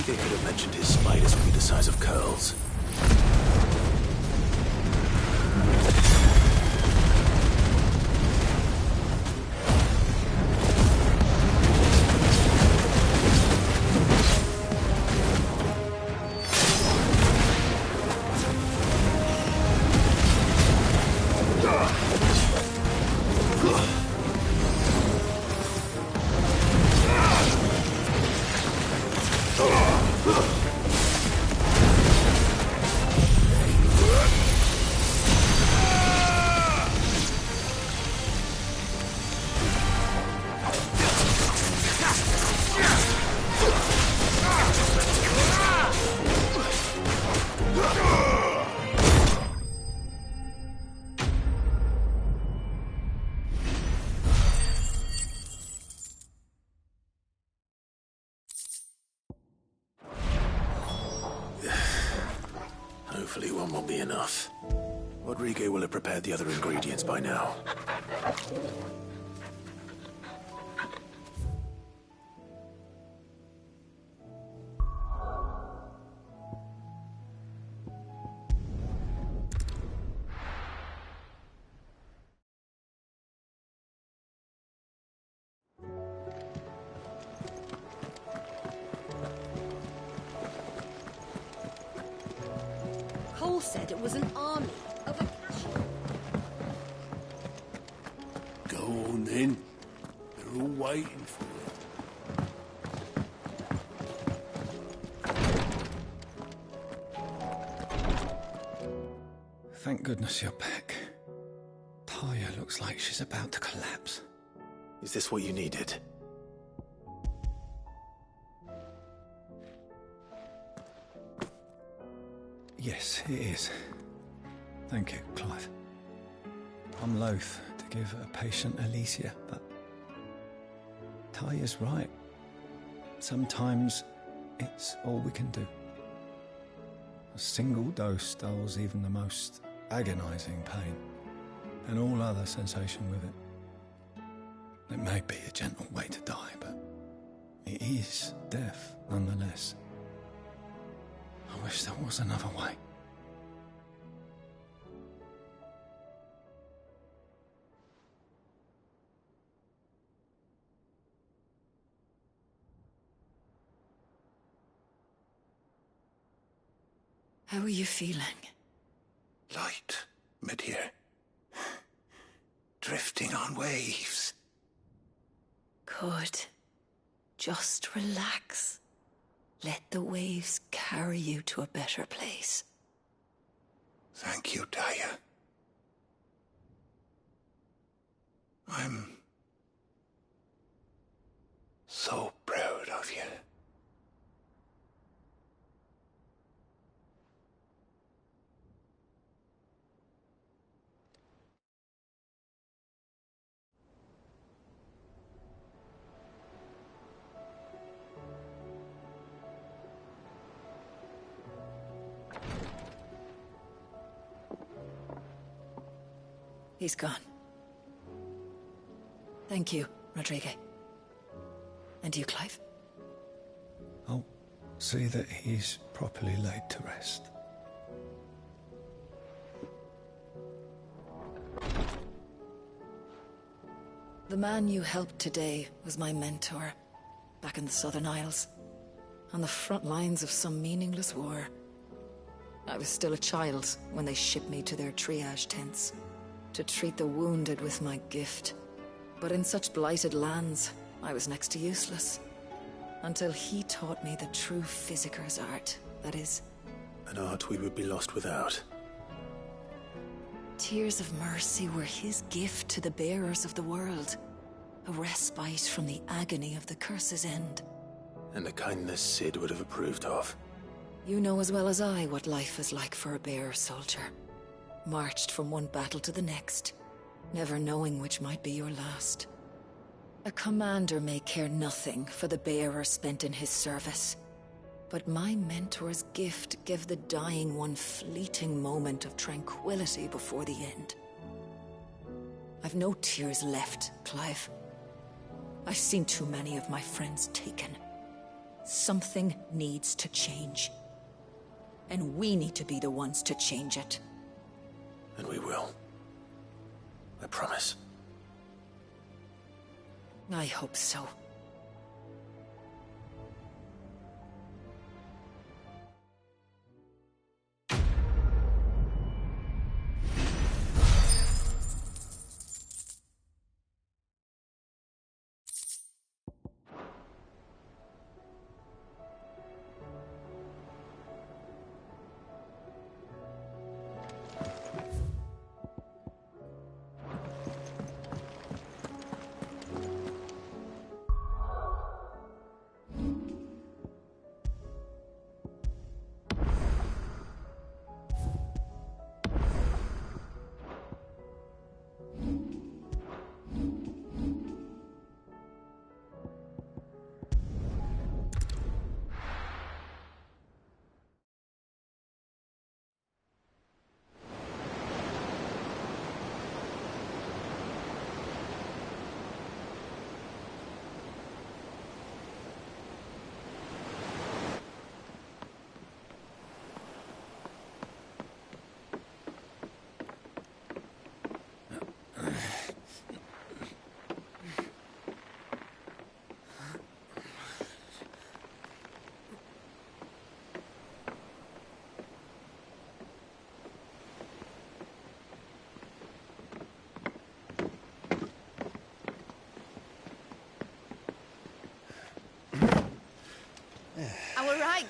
They could have mentioned his spiders would be the size of curls. one won't be enough. Rodrigo will have prepared the other ingredients by now. Cole said it was an army of Akasha. Go on then. They're all waiting for you. Thank goodness you're back. Taya looks like she's about to collapse. Is this what you needed? Yes, it is. Thank you, Clive. I'm loath to give a patient Alicia, but Taya's right. Sometimes it's all we can do. A single dose dulls even the most agonizing pain, and all other sensation with it. It may be a gentle way to die, but it is death nonetheless. I wish there was another way. How are you feeling? Light, mid-here. Drifting on waves. Good. Just relax. Let the waves carry you to a better place. Thank you, Taya. I'm so proud of you. He's gone. Thank you, Rodrigo. And you, Clive? I'll see that he's properly laid to rest. The man you helped today was my mentor, back in the Southern Isles, on the front lines of some meaningless war. I was still a child when they shipped me to their triage tents, to treat the wounded with my gift. But in such blighted lands, I was next to useless. Until he taught me the true physicker's art, that is. An art we would be lost without. Tears of mercy were his gift to the bearers of the world. A respite from the agony of the curse's end. And a kindness Sid would have approved of. You know as well as I what life is like for a bearer soldier. Marched from one battle to the next, never knowing which might be your last. A commander may care nothing for the bearer spent in his service. But my mentor's gift gave the dying one fleeting moment of tranquility before the end. I've no tears left, Clive. I've seen too many of my friends taken. Something needs to change. And we need to be the ones to change it. And we will. I promise. I hope so.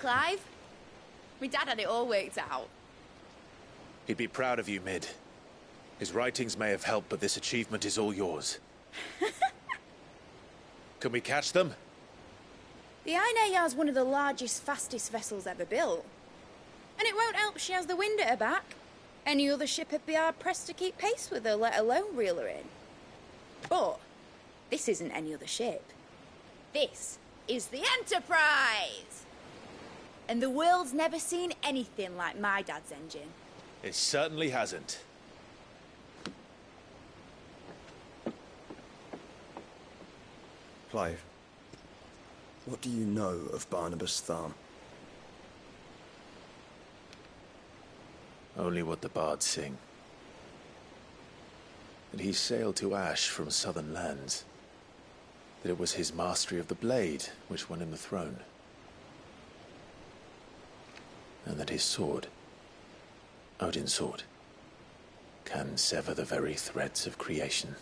Clive. My dad had it all worked out. He'd be proud of you, Mid. His writings may have helped, but this achievement is all yours. Can we catch them? The Ainayar's one of the largest, fastest vessels ever built. And it won't help she has the wind at her back. Any other ship would be hard-pressed to keep pace with her, let alone reel her in. But this isn't any other ship. This is the Enterprise! And the world's never seen anything like my dad's engine. It certainly hasn't. Clive, what do you know of Barnabas Tharm? Only what the bards sing. That he sailed to Ash from southern lands. That it was his mastery of the blade which won him the throne. And that his sword, Odin's sword, can sever the very threads of creation.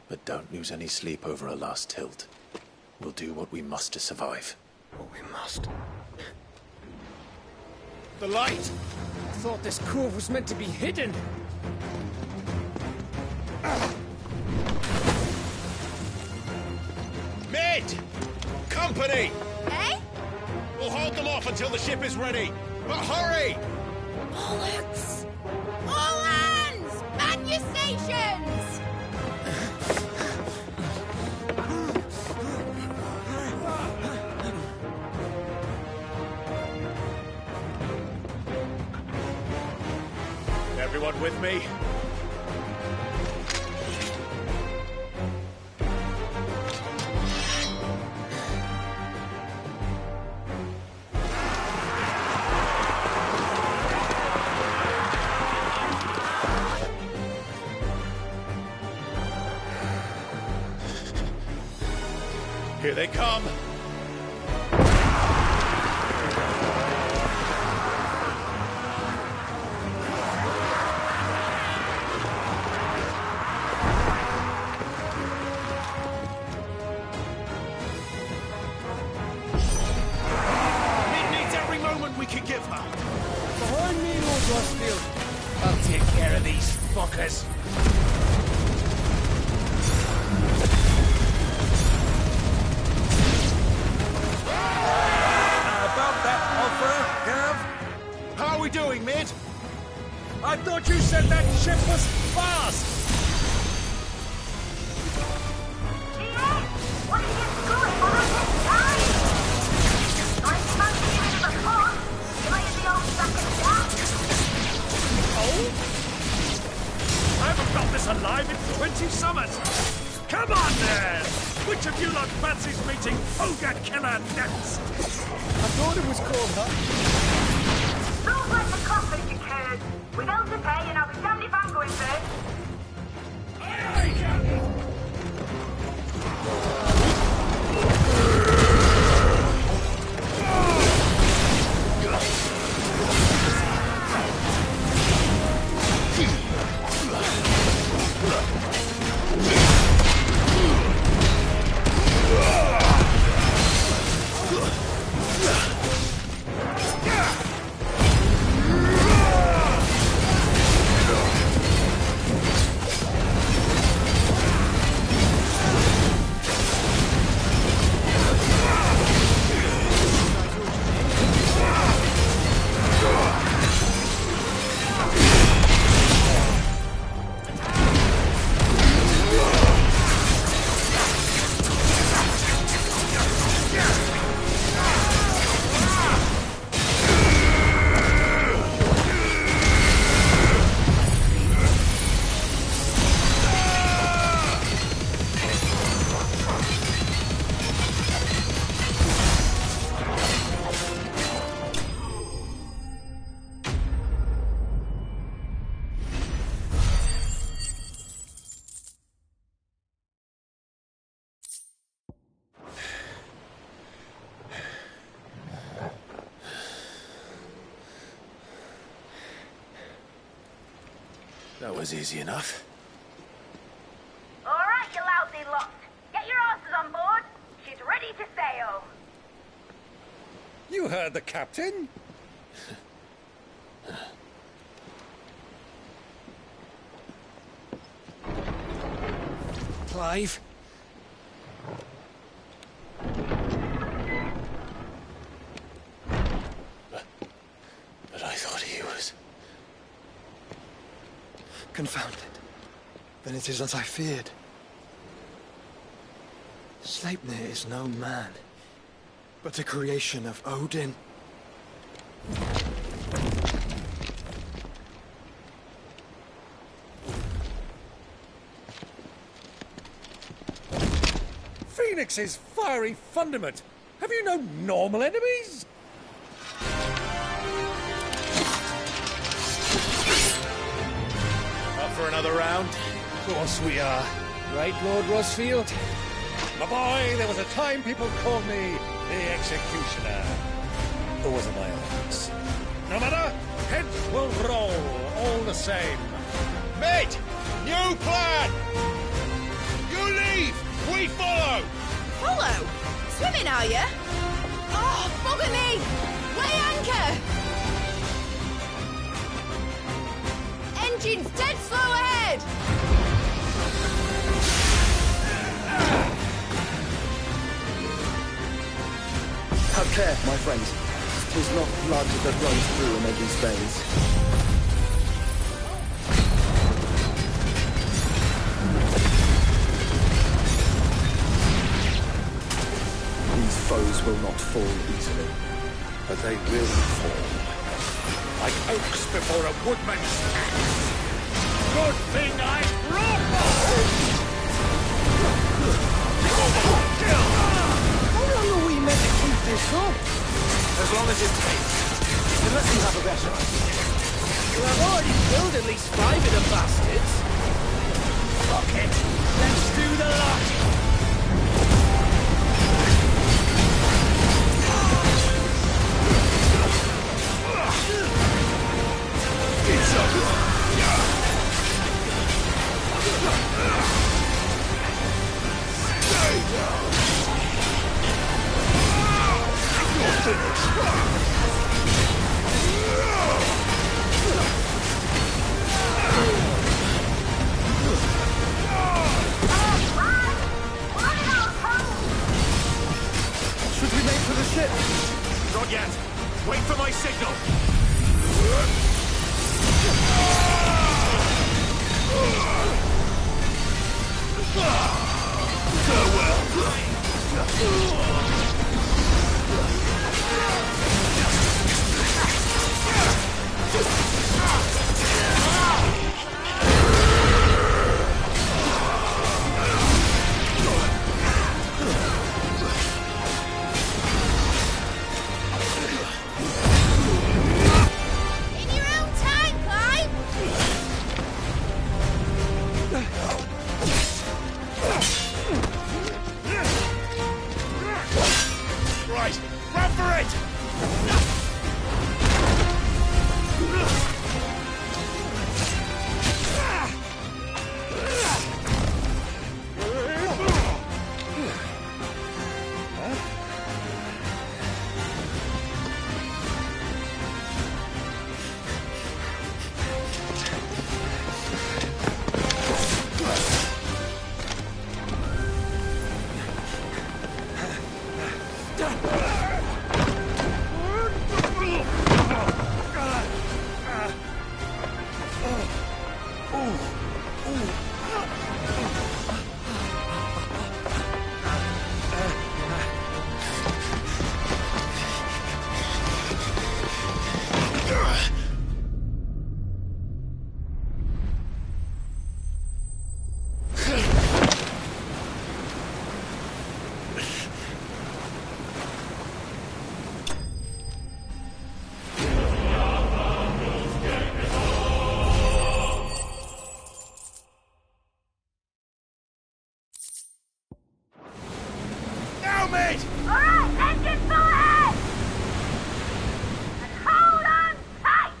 But don't lose any sleep over a last tilt. We'll do what we must to survive. What we must. The light! I thought this cove was meant to be hidden. Mid! Company! Eh? We'll hold them off until the ship is ready. But hurry! Bollocks! All hands! Man your stations! Everyone with me? Here they come! Behind me, Lord Westfield. I'll take care of these fuckers. About that offer, Gav? How are we doing, Mid? I thought you said that ship was fast! What are you doing on this time? Not as much as you did before. You might be old second down. Oh? I haven't felt this alive in 20 summers! Come on, then! Which of you lot fancies meeting Ogre Killer next? I thought it was called that. Don't let the coffin, you turd. We know to pay, and I'll be damned if I'm going first. Aye, aye, Captain! That was easy enough. All right, you lousy lot. Get your horses on board. She's ready to sail. You heard the captain. Clive? But I thought he was... Confounded. Then it is as I feared. Sleipnir is no man, but a creation of Odin. Phoenix's fiery fundament. Have you no normal enemies? Up for another round? Of course we are. Right, Lord Rosfield? My boy, there was a time people called me the Executioner. Or was it my orders? No matter, heads will roll, all the same. Mate! New plan! You leave! We follow! Follow? Swimming, are you? Oh, bugger me! Weigh anchor! Engine's dead slow ahead! Have care, my friends. 'Tis not blood that runs through Omega's veins. These foes will not fall easily. But they will fall. Like oaks before a woodman's axe. Good thing I brought one! How long are we meant to keep this up? As long as it takes. Unless you have a better idea. You have already killed at least 5 of the bastards. Fuck it. Let's do the lot. Should we make for the ship? Not yet. Wait for my signal. In your own time, Clive! Right, run for it! Now, mate! Alright, engine full ahead! And hold on tight!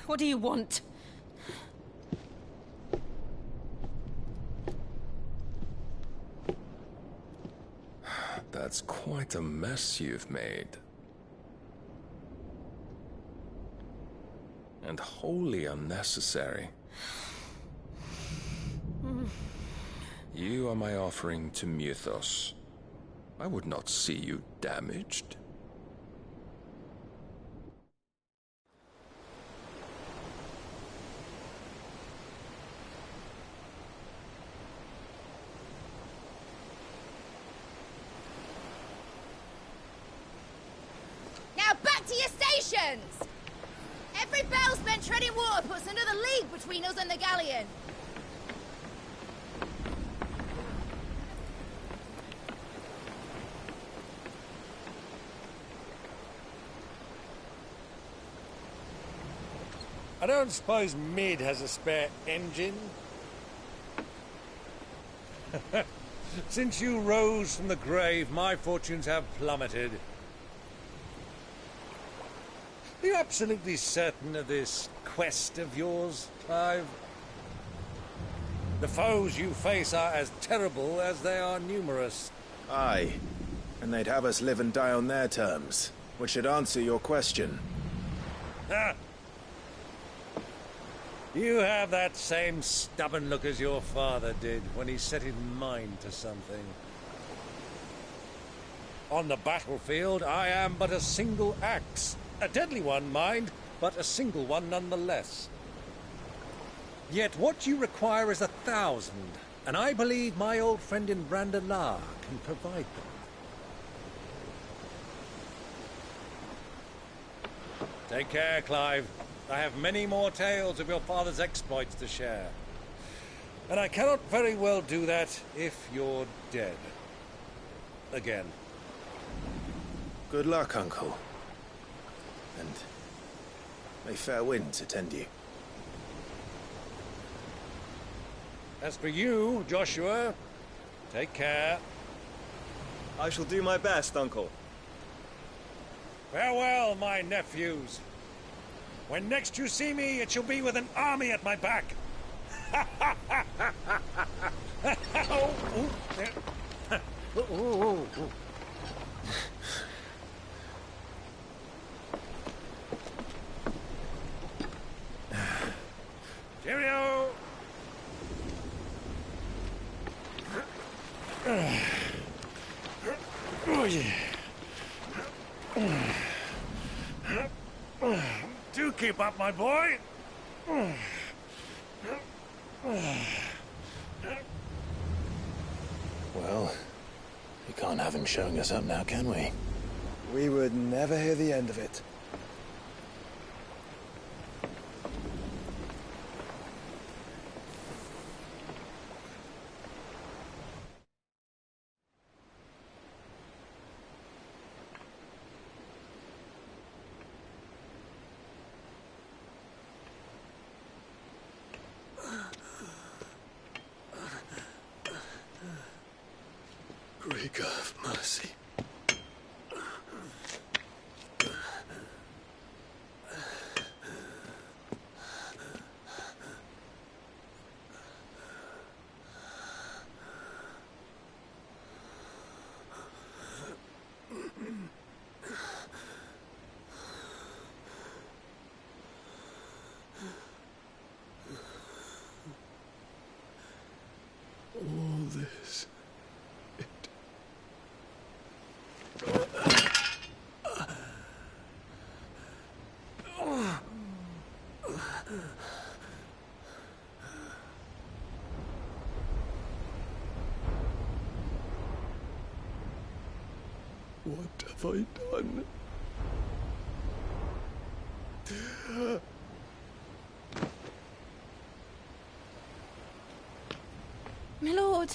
What do you want? That's quite a mess you've made. And wholly unnecessary. You are my offering to Mythos. I would not see you damaged. Now back to your stations! Every bell spent treading water puts another league between us and the galleon. I don't suppose Mid has a spare engine? Since you rose from the grave, my fortunes have plummeted. Are you absolutely certain of this quest of yours, Clive? The foes you face are as terrible as they are numerous. Aye, and they'd have us live and die on their terms, which should answer your question. Ha! You have that same stubborn look as your father did when he set his mind to something. On the battlefield, I am but a single axe. A deadly one, mind, but a single one nonetheless. Yet what you require is 1,000, and I believe my old friend in Brandalar can provide them. Take care, Clive. I have many more tales of your father's exploits to share. And I cannot very well do that if you're dead. Again. Good luck, Uncle. And may fair winds attend you. As for you, Joshua, take care. I shall do my best, Uncle. Farewell, my nephews. When next you see me, it shall be with an army at my back. Cheerio! Oh, yeah. Do keep up, my boy. Well, we can't have him showing us up now, can we? We would never hear the end of it. Greek of mercy. All this. What have I done? My lord.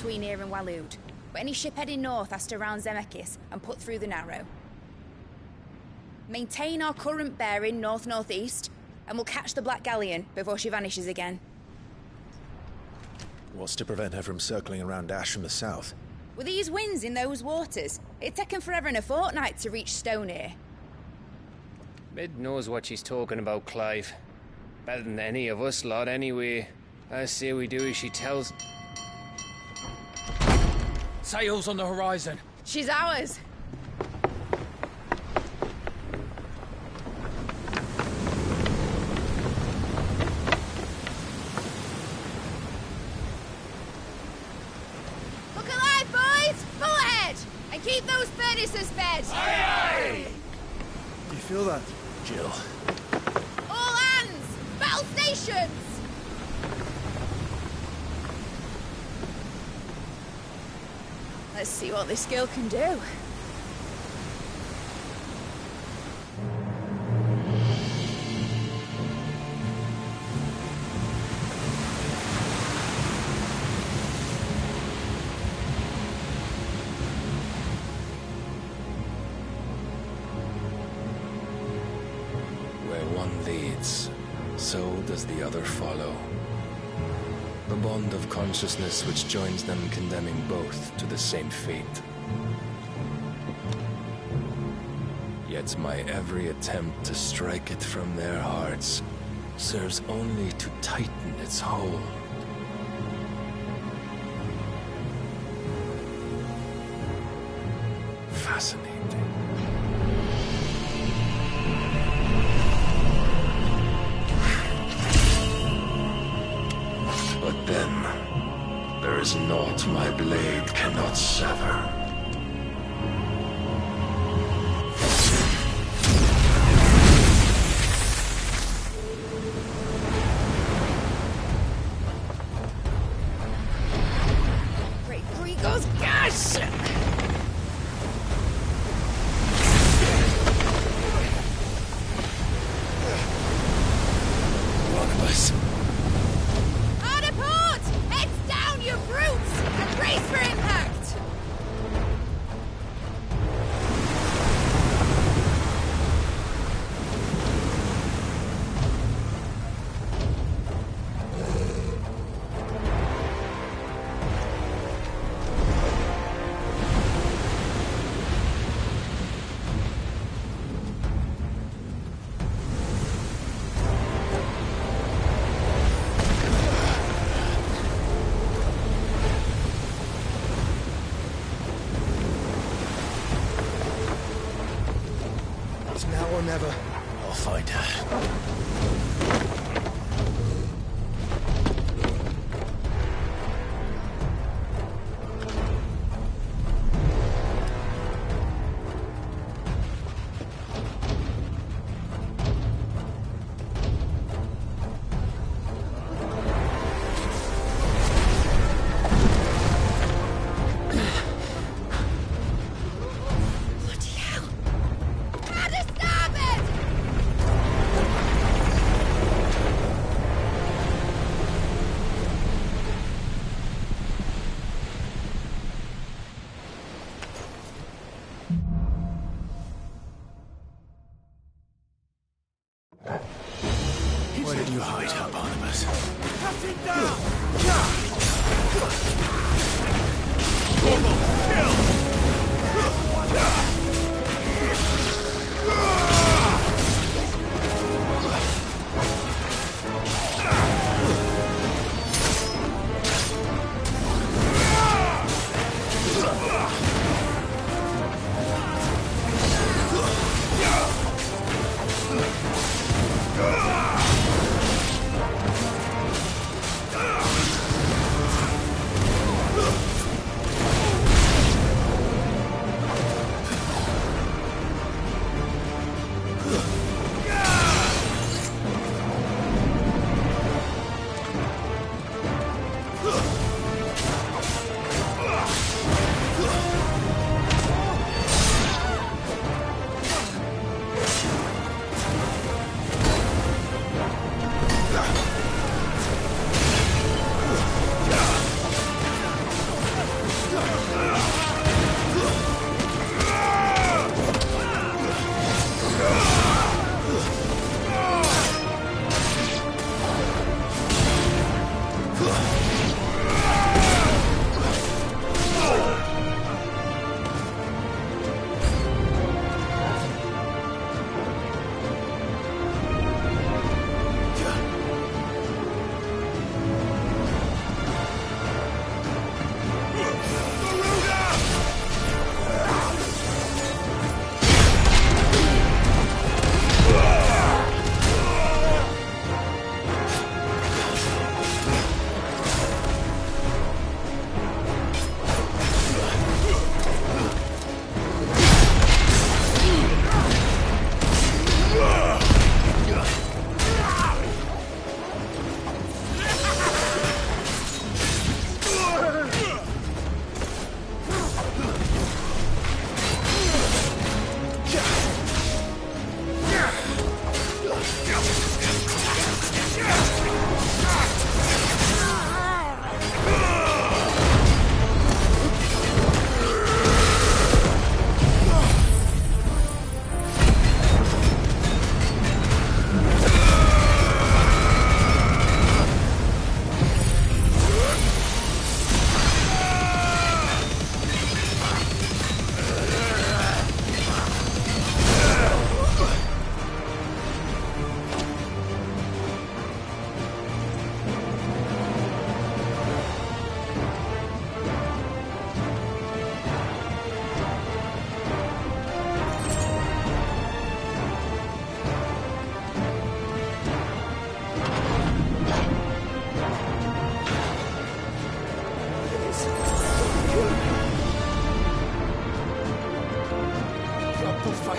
between here and Waloed. But any ship heading north has to round Zemeckis and put through the Narrow. Maintain our current bearing north-northeast, and we'll catch the Black Galleon before she vanishes again. What's to prevent her from circling around Ash from the south? With these winds in those waters, it'd take 'em forever and a fortnight to reach Stone here. Mid knows what she's talking about, Clive. Better than any of us lot, anyway. I say we do as she tells. Sails on the horizon. She's ours. Look alive, boys! Full ahead! And keep those furnaces fed! Aye, aye! You feel that? Jill. All hands! Battle stations! Let's see what this girl can do. Where one leads, so does the other follow. The bond of consciousness which joins them condemning both to the same fate. Yet my every attempt to strike it from their hearts serves only to tighten its hold. Fascinating. But then, there is naught my blade cannot sever. Great Gregor's gas! Barnabas. Hard a port! Heads down, you brutes! And brace for impact! It's now or never. I'll find her. Bloody hell! How to stop it! Where did you hide her, Barnabas? Cut it down!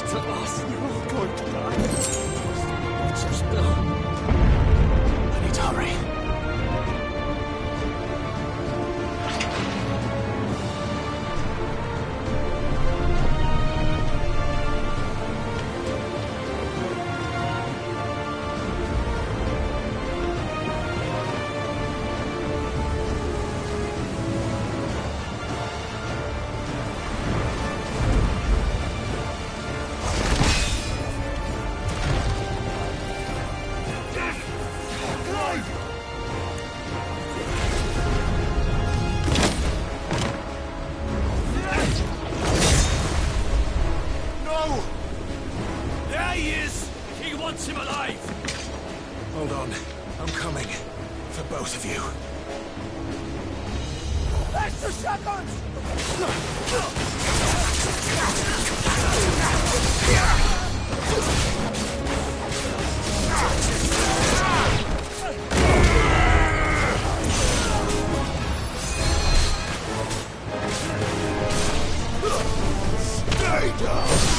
right at last. You're all going to die. What's your spill? I need to hurry. Hold on. I'm coming. For both of you. Extra seconds! Stay down!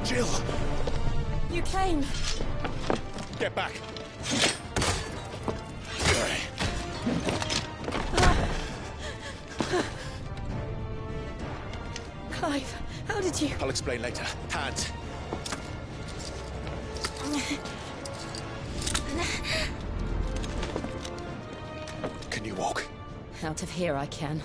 Jill! You came. Get back! Clive, how did you... I'll explain later. Hands. Can you walk? Out of here I can.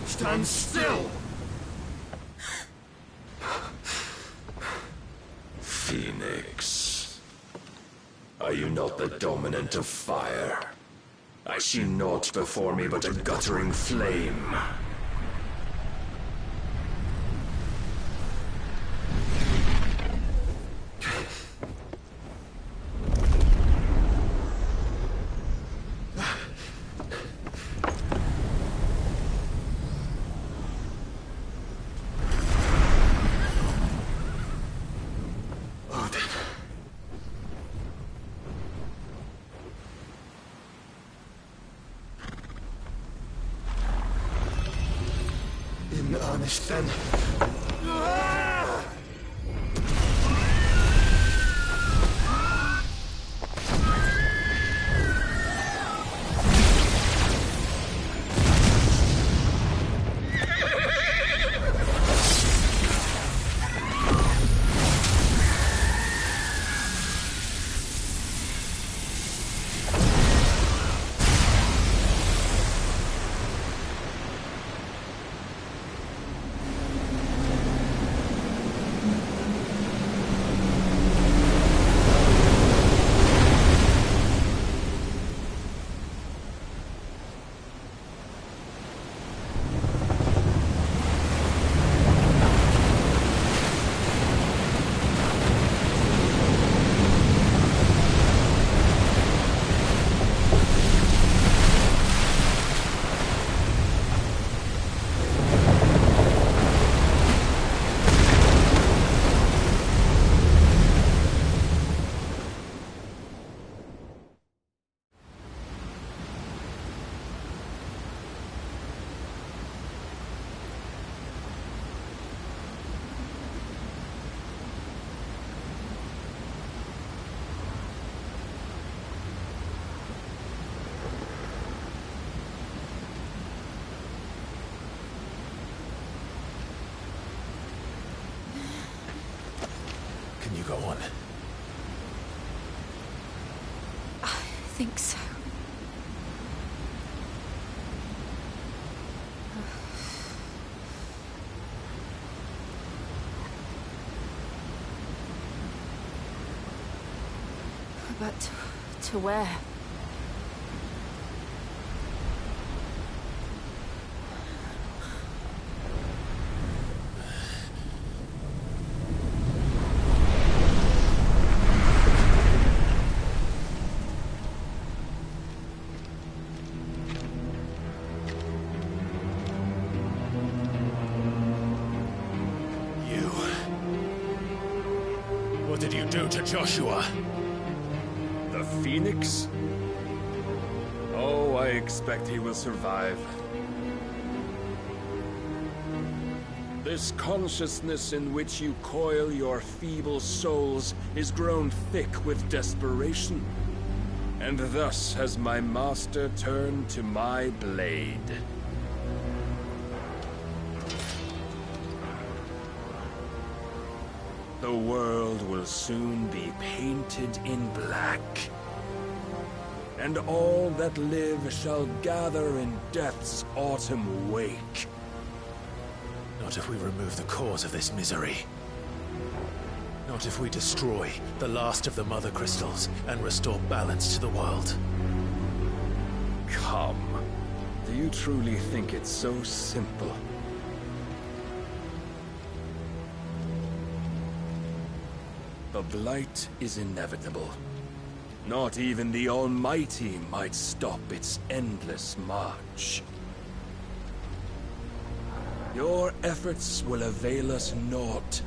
Stand still! Phoenix. Are you not the dominant of fire? I see naught before me but a guttering flame. In earnest, then. Can you go on? I think so. But to where? What did you do to Joshua? The Phoenix? Oh, I expect he will survive. This consciousness in which you coil your feeble souls is grown thick with desperation. And thus has my master turned to my blade. The world will soon be painted in black. And all that live shall gather in death's autumn wake. Not if we remove the cause of this misery. Not if we destroy the last of the Mother Crystals and restore balance to the world. Come. Do you truly think it's so simple? The blight is inevitable. Not even the Almighty might stop its endless march. Your efforts will avail us naught.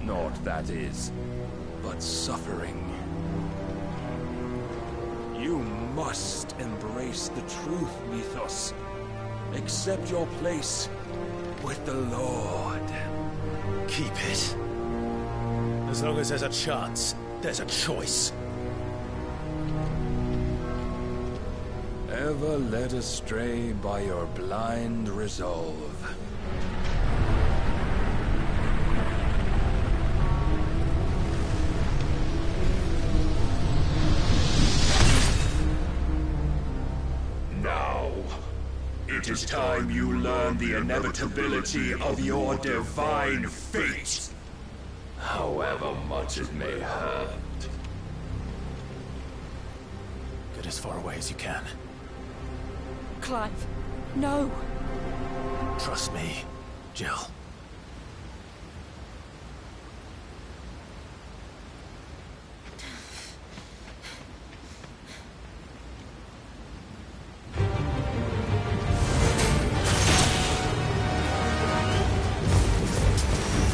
Naught, that is, but suffering. You must embrace the truth, Mythos. Accept your place with the Lord. Keep it. As long as there's a chance, there's a choice. Ever led astray by your blind resolve. Now, it is time you learn the inevitability of your divine fate, however much it may hurt. Get as far away as you can. Clive, no. Trust me, Jill.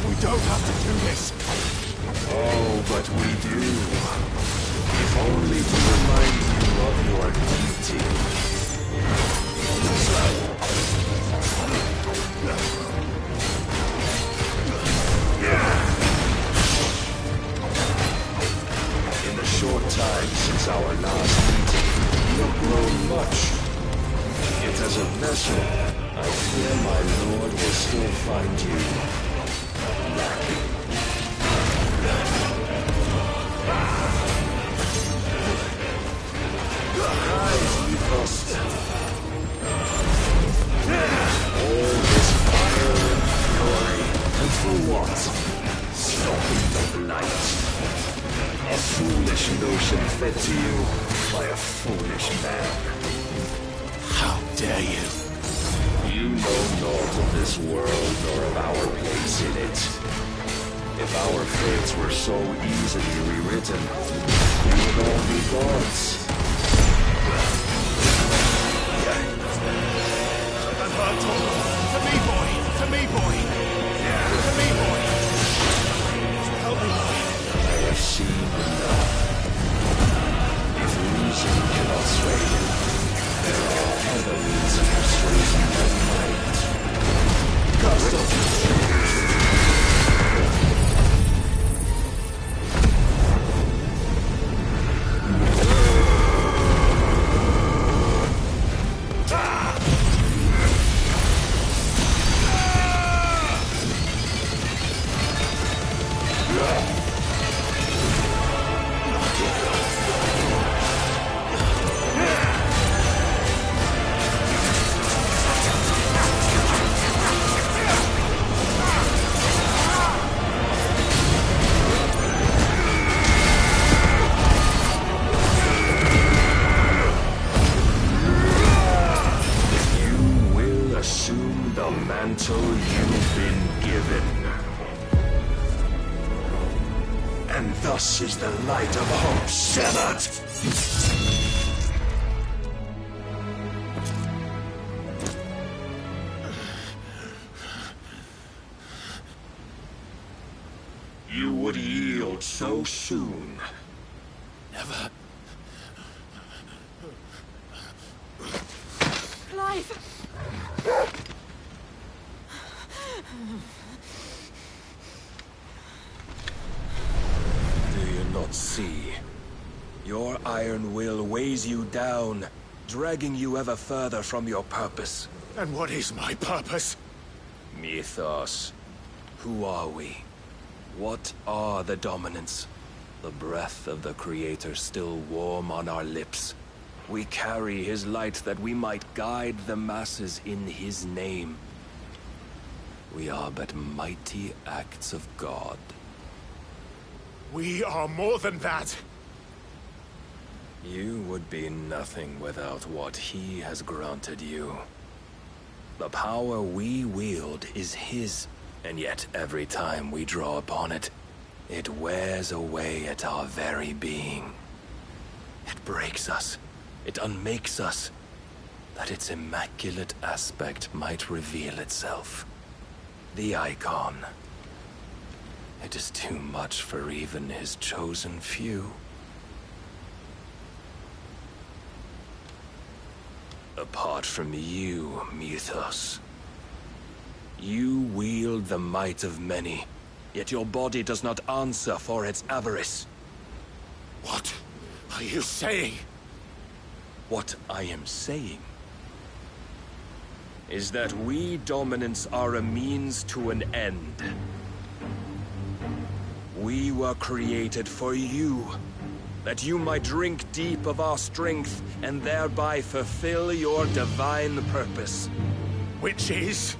We don't have to do this. Oh, but we do. If only to remind you of your duty. In the short time since our last meeting, you have grown much. Yet as a vessel, I fear my lord will still find you lacking. Rise, Mythos. All this fire and fury, and for what? Stopping the blight. A foolish notion fed to you by a foolish man. How dare you? You know naught of this world nor of our place in it. If our fates were so easily rewritten, we would all be gods. To me, boy! To me, boy! To me, boy! Help me, boy! I have seen enough. If reason cannot sway you, there are other means of persuasion that might. Custom! Mantle you've been given. And thus is the light of hope severed. You would yield so soon. Never. Clive! Do you not see? Your iron will weighs you down, dragging you ever further from your purpose. And what is my purpose? Mythos. Who are we? What are the dominants? The breath of the Creator still warm on our lips. We carry his light that we might guide the masses in his name. We are but mighty acts of God. We are more than that. You would be nothing without what he has granted you. The power we wield is his, and yet every time we draw upon it, it wears away at our very being. It breaks us. It unmakes us, that its immaculate aspect might reveal itself. The icon. It is too much for even his chosen few. apart from you, Mythos. You wield the might of many, yet your body does not answer for its avarice. What are you saying? What I am saying is that we dominants are a means to an end. We were created for you, that you might drink deep of our strength and thereby fulfill your divine purpose. Which is?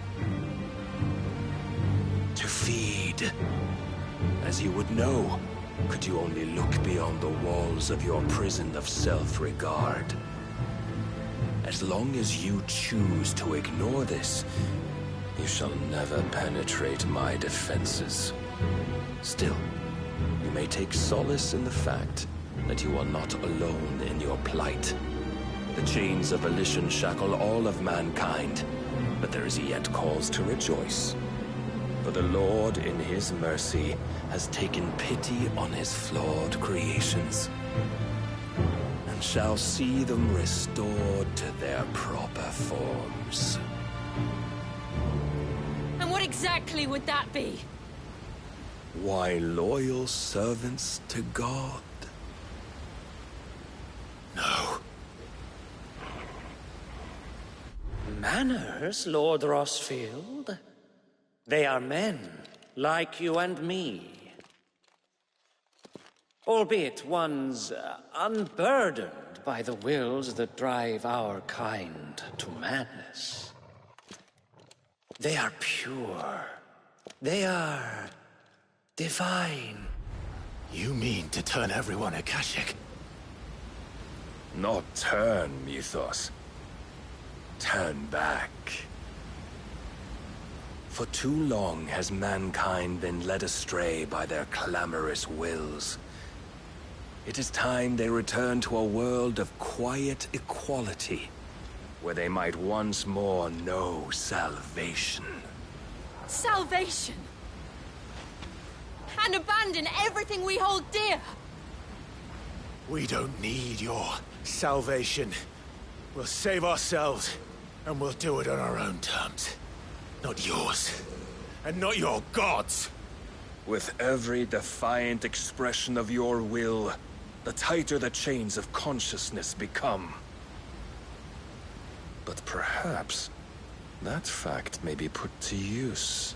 To feed. As you would know, could you only look beyond the walls of your prison of self-regard. As long as you choose to ignore this, you shall never penetrate my defenses. Still, you may take solace in the fact that you are not alone in your plight. The chains of volition shackle all of mankind, but there is yet cause to rejoice. For the Lord, in his mercy, has taken pity on his flawed creations, and shall see them restored to their proper forms. And what exactly would that be? Why, loyal servants to God. No. Manners, Lord Rossfield? They are men, like you and me. Albeit ones unburdened by the wills that drive our kind to madness. They are pure. They are divine. You mean to turn everyone Akashic? Not turn, Mythos. Turn back. For too long has mankind been led astray by their clamorous wills. It is time they return to a world of quiet equality, where they might once more know salvation. Salvation? And abandon everything we hold dear? We don't need your salvation. We'll save ourselves, and we'll do it on our own terms. Not yours, and not your gods. With every defiant expression of your will, the tighter the chains of consciousness become. But perhaps that fact may be put to use.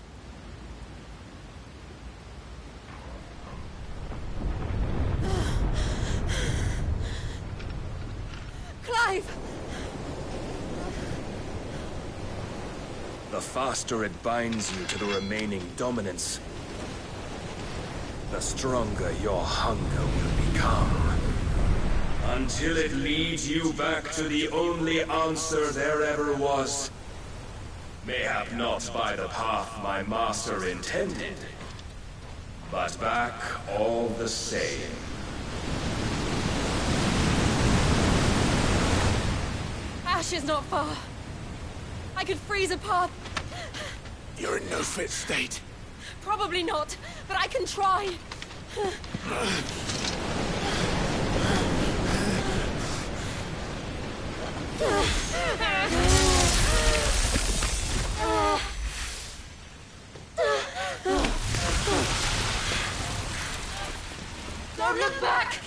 Clive! The faster it binds you to the remaining dominance, the stronger your hunger will become. Until it leads you back to the only answer there ever was. Mayhap not by the path my master intended, but back all the same. Ash is not far. I could freeze a path. You're in no fit state. Probably not, but I can try. Don't look back!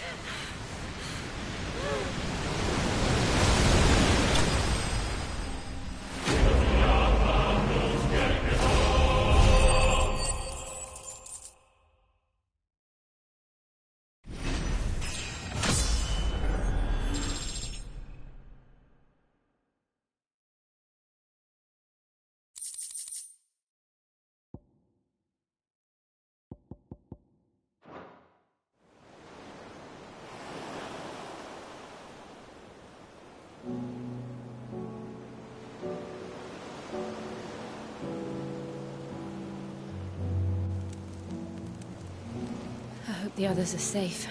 I hope the others are safe.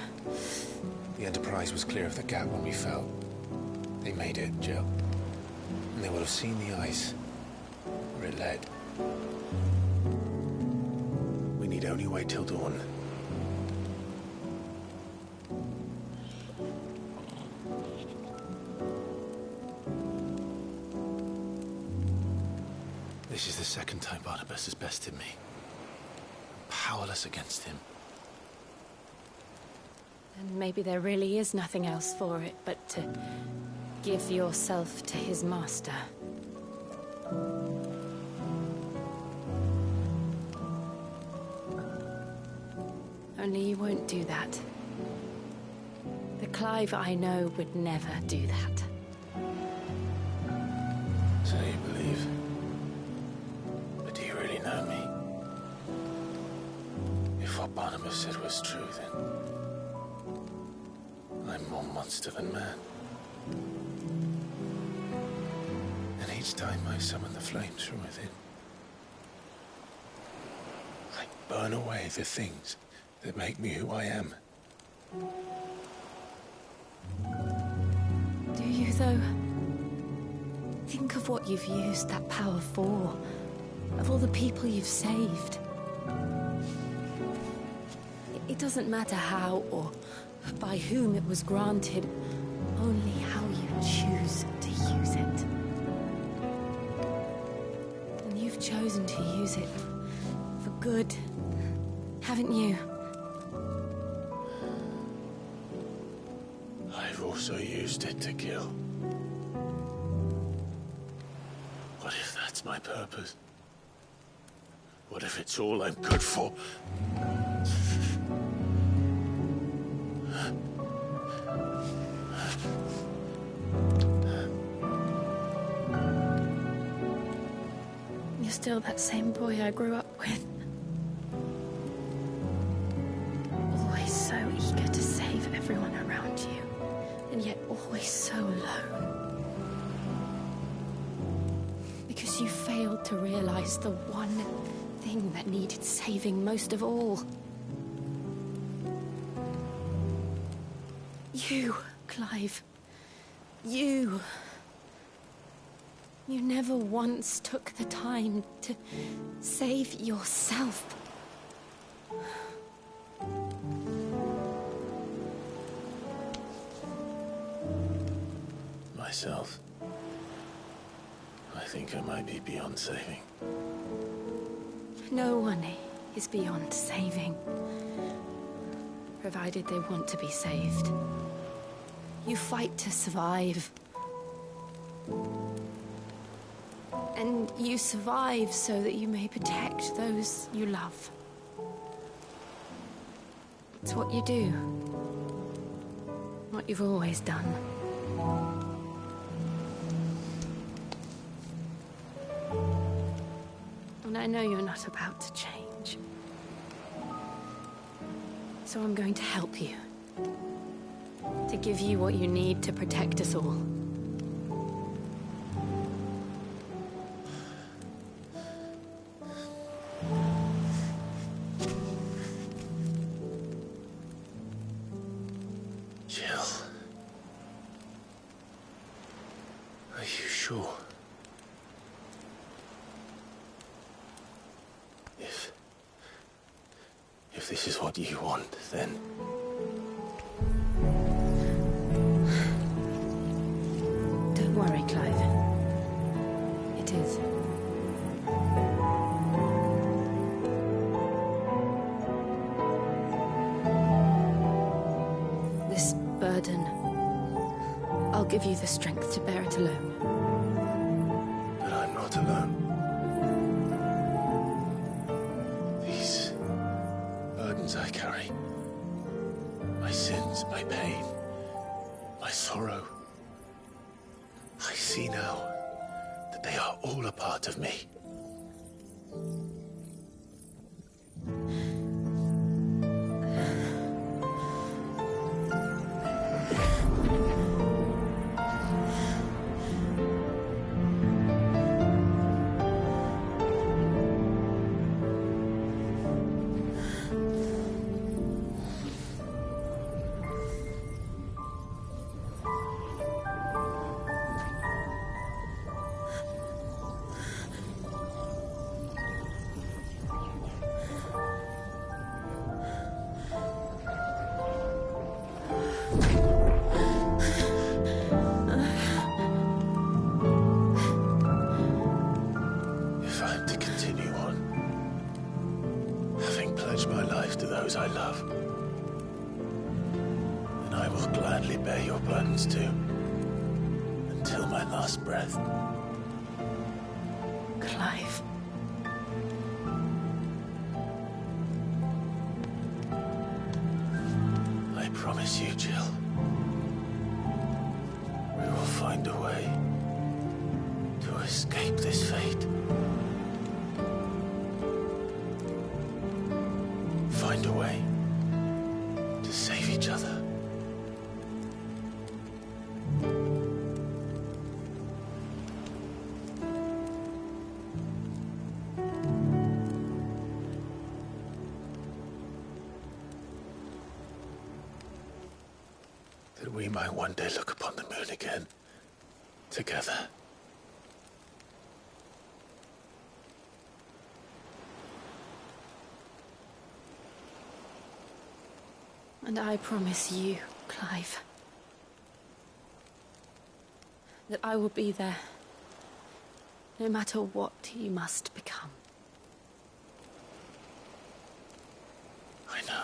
The Enterprise was clear of the gap when we fell. They made it, Jill. And they would have seen the ice where it led. We need only wait till dawn. This is the second time Barnabas has bested me. I'm powerless against him. And maybe there really is nothing else for it but to give yourself to his master. Only you won't do that. The Clive I know would never do that. So you believe? But do you really know me? If what Barnabas said was true, then I'm more monster than man. And each time I summon the flames from within, I burn away the things that make me who I am. Do you, though? Think of what you've used that power for. Of all the people you've saved. It doesn't matter how or by whom it was granted, only how you choose to use it. And you've chosen to use it for good, haven't you? I've also used it to kill. What if that's my purpose? What if it's all I'm good for? You're still that same boy I grew up with. Always so eager to save everyone around you, and yet always so alone. Because you failed to realize the one thing that needed saving most of all. You, Clive. You. You never once took the time to save yourself. Myself? I think I might be beyond saving. No one is beyond saving, provided they want to be saved. You fight to survive. And you survive so that you may protect those you love. It's what you do. What you've always done. And I know you're not about to change. So I'm going to help you. To give you what you need to protect us all. Jill. Are you sure? If this is what you want, then... Don't worry, Clive. It is. This burden, I'll give you the strength to bear it alone. But I'm not alone. These burdens I carry, my sins, my pain, my sorrow, I see now that they are all a part of me. those I love. And I will gladly bear your burdens too, until my last breath. Clive. I promise you, Jill. We will find a way to escape this fate. Find a way to save each other. That we might one day look upon the moon again, together. And I promise you, Clive, that I will be there, no matter what you must become. I know.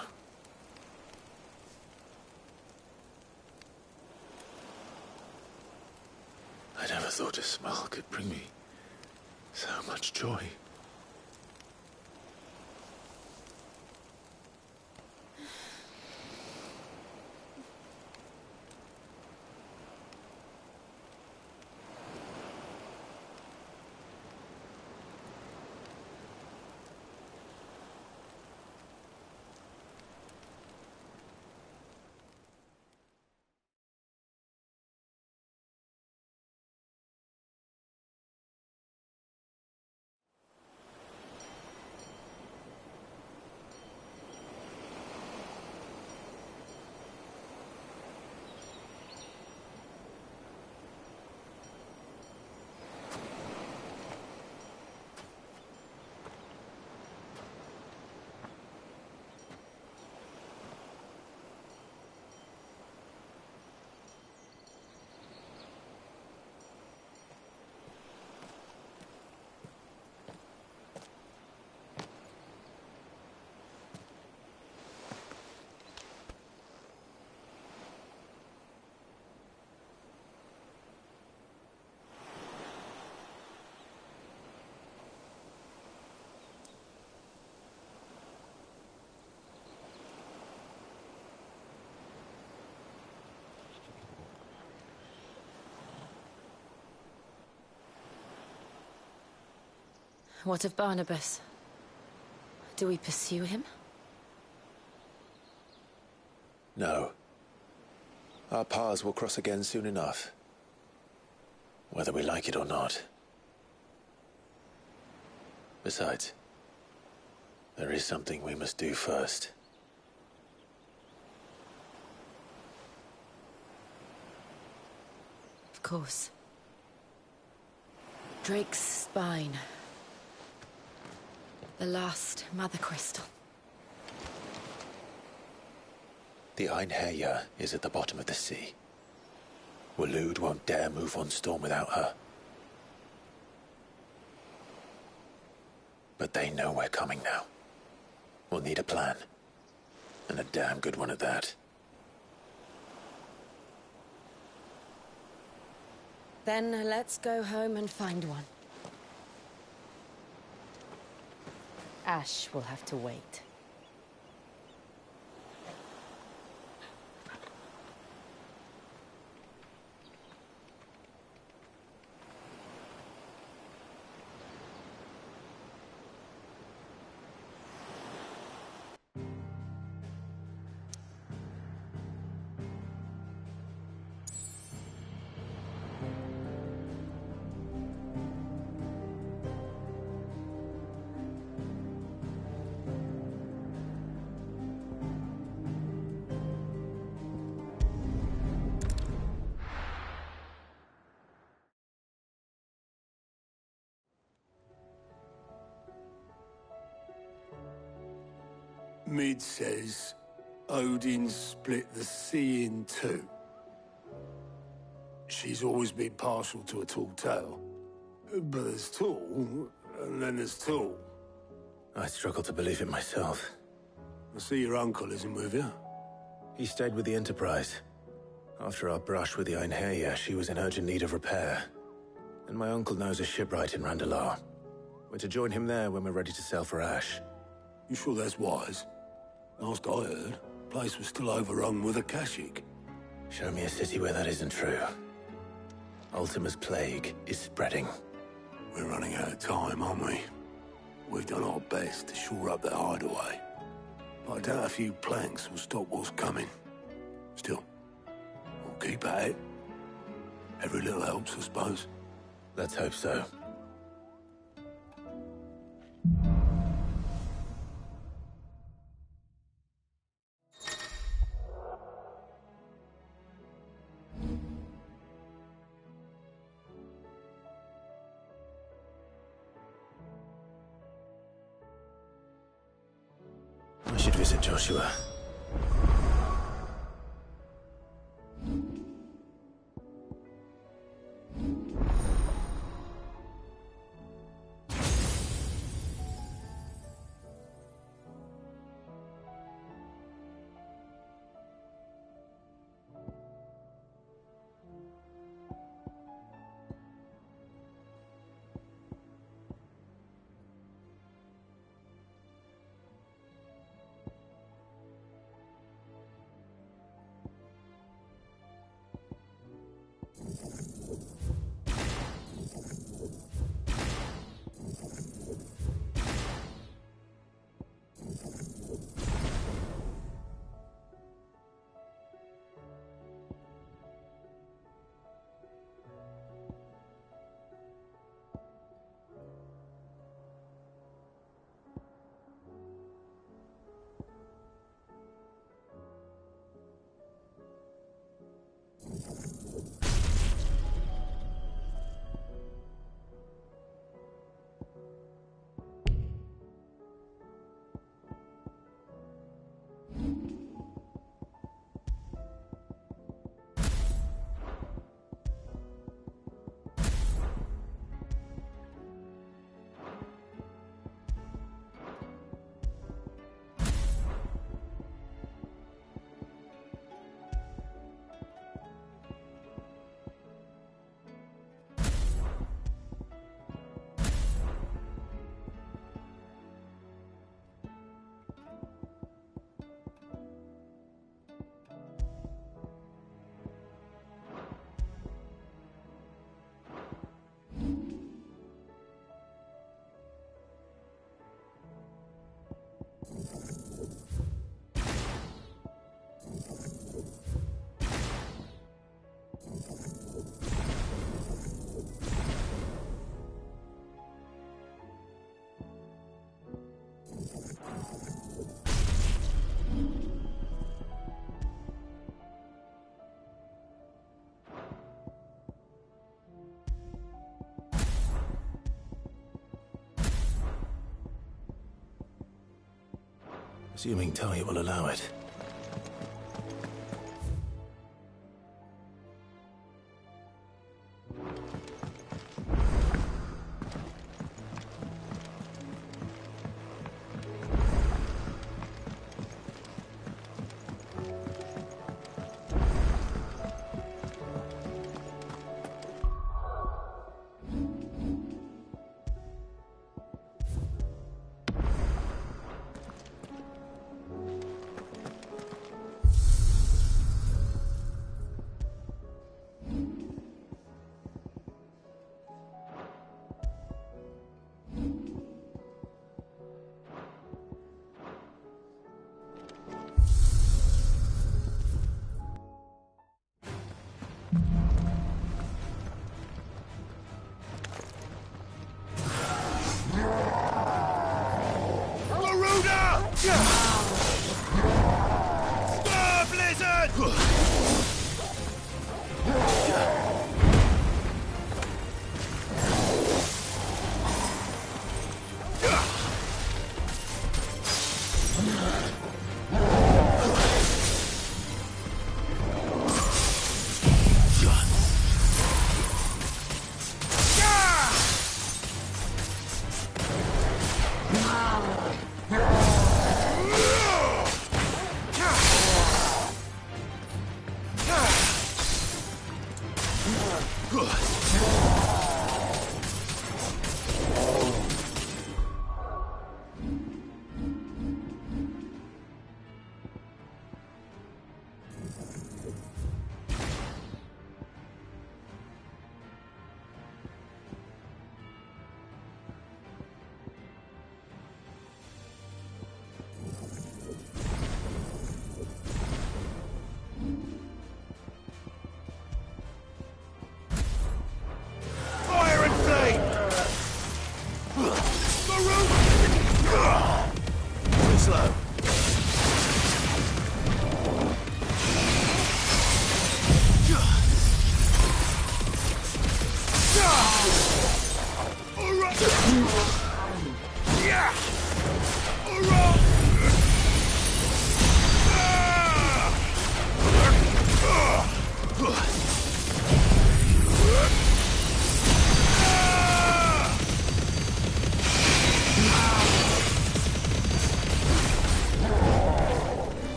I never thought a smile could bring me so much joy. What of Barnabas? Do we pursue him? No. Our paths will cross again soon enough. Whether we like it or not. Besides, there is something we must do first. Of course. Drake's spine. The last Mother Crystal. The Einherja is at the bottom of the sea. Waloed won't dare move on Storm without her. But they know we're coming now. We'll need a plan. And a damn good one at that. Then let's go home and find one. Ash will have to wait. Mid says Odin split the sea in two. She's always been partial to a tall tale. But there's tall, and then there's tall. I struggle to believe it myself. I see your uncle isn't with you. He stayed with the Enterprise. After our brush with the Einherja, she was in urgent need of repair. And my uncle knows a shipwright in Randalar. We're to join him there when we're ready to sail for Ash. You sure that's wise? Last I heard, the place was still overrun with Akashic. Show me a city where that isn't true. Ultima's plague is spreading. We're running out of time, aren't we? We've done our best to shore up that hideaway. But I doubt a few planks will stop what's coming. Still, we'll keep at it. Every little helps, I suppose. Let's hope so. I should visit Joshua. Assuming Talia will allow it.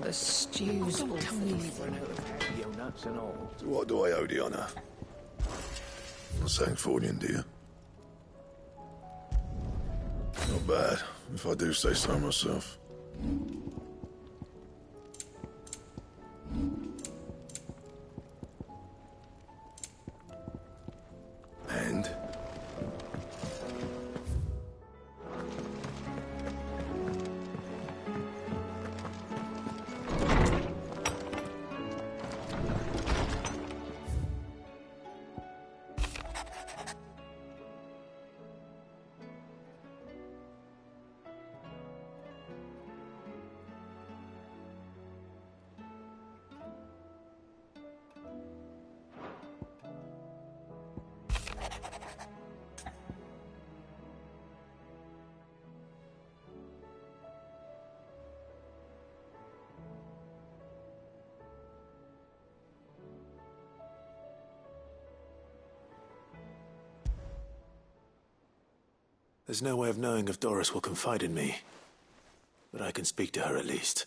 The stew's Don't tell me we've run out of patio nuts and all. So what do I owe the honour? Not saying fortune, do you? Not bad, if I do say so myself. And? There's no way of knowing if Doris will confide in me, but I can speak to her at least.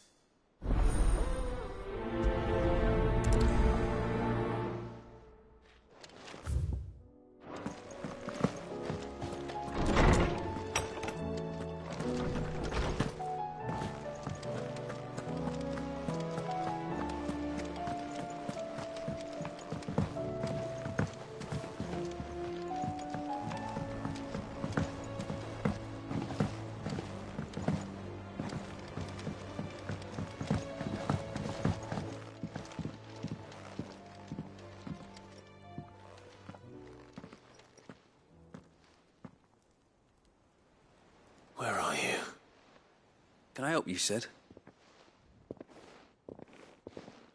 Can I help you, Sid?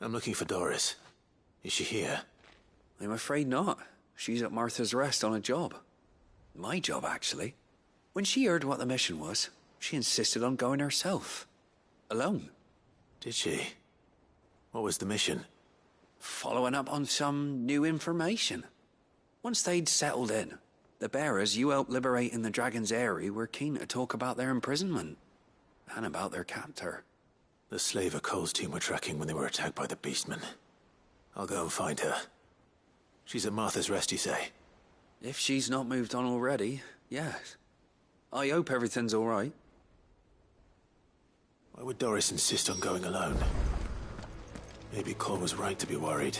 I'm looking for Doris. Is she here? I'm afraid not. She's at Martha's Rest on a job. My job, actually. When she heard what the mission was, she insisted on going herself. Alone. Did she? What was the mission? Following up on some new information. Once they'd settled in, the bearers you helped liberate in the Dragon's Eyrie were keen to talk about their imprisonment. And about their captor. The slaver Cole's team were tracking when they were attacked by the Beastmen. I'll go and find her. She's at Martha's Rest, you say? If she's not moved on already, yes. I hope everything's all right. Why would Doris insist on going alone? Maybe Cole was right to be worried.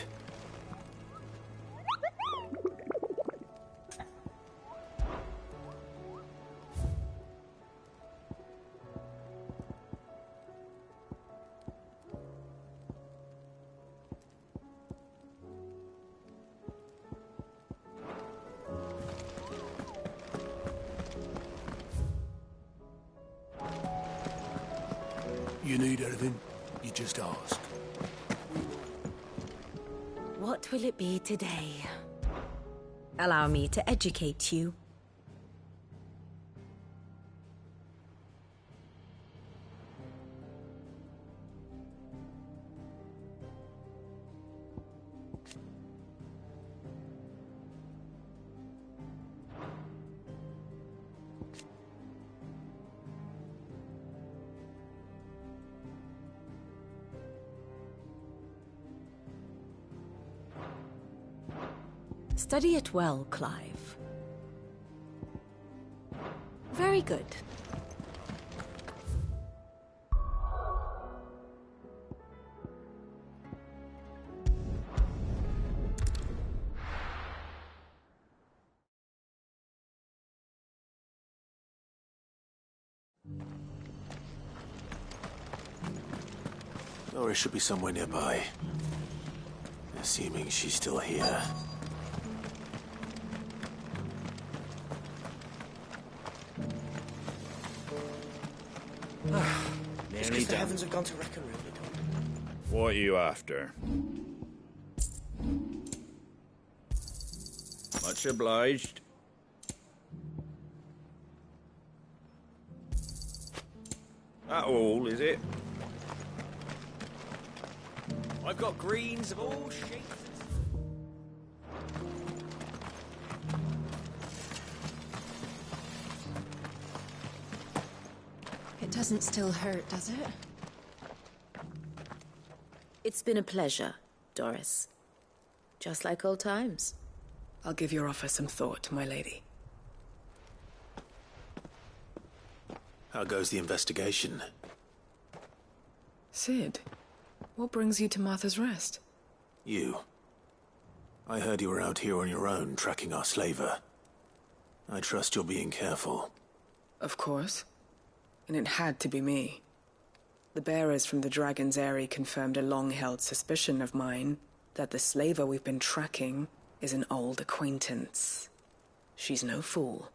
You need anything, you just ask. What will it be today? Allow me to educate you. Study it well, Clive. Very good. Doris should be somewhere nearby. Assuming she's still here. Nearly done. The heavens have gone to wreck and ruin it. What are you after? Much obliged. That all, is it? I've got greens of all shapes. It doesn't still hurt, does it? It's been a pleasure, Doris. Just like old times. I'll give your offer some thought, my lady. How goes the investigation? Sid, what brings you to Martha's Rest? You. I heard you were out here on your own, tracking our slaver. I trust you're being careful. Of course. And it had to be me. The bearers from the Dragon's Eyrie confirmed a long-held suspicion of mine that the slaver we've been tracking is an old acquaintance. She's no fool.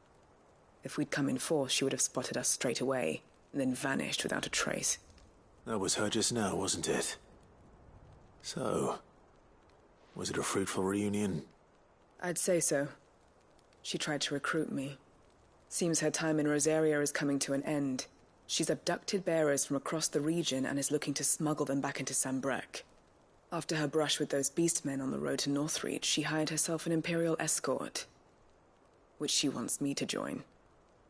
If we'd come in force, she would have spotted us straight away, and then vanished without a trace. That was her just now, wasn't it? So, was it a fruitful reunion? I'd say so. She tried to recruit me. Seems her time in Rosaria is coming to an end. She's abducted bearers from across the region and is looking to smuggle them back into Sambrec. After her brush with those beastmen on the road to Northreach, she hired herself an Imperial escort, which she wants me to join.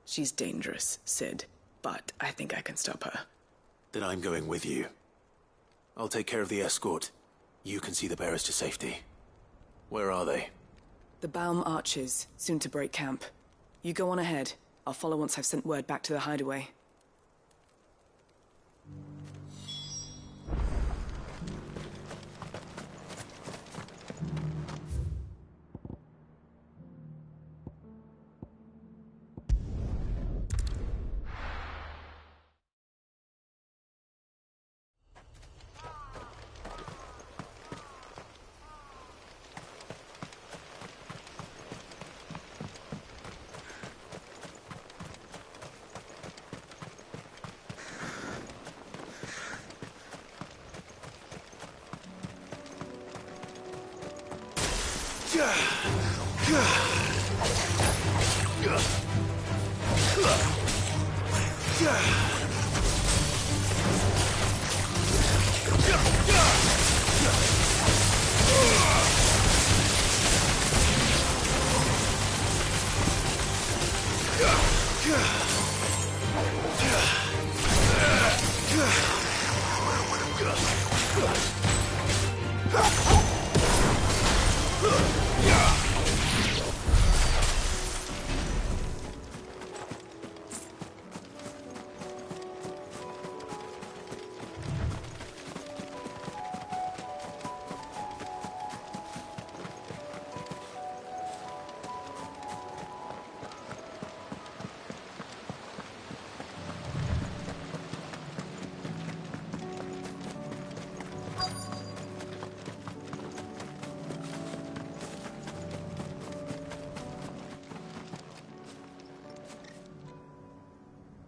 She's dangerous, Sid, but I think I can stop her. Then I'm going with you. I'll take care of the escort. You can see the bearers to safety. Where are they? The Baum Archers, soon to break camp. You go on ahead. I'll follow once I've sent word back to the hideaway.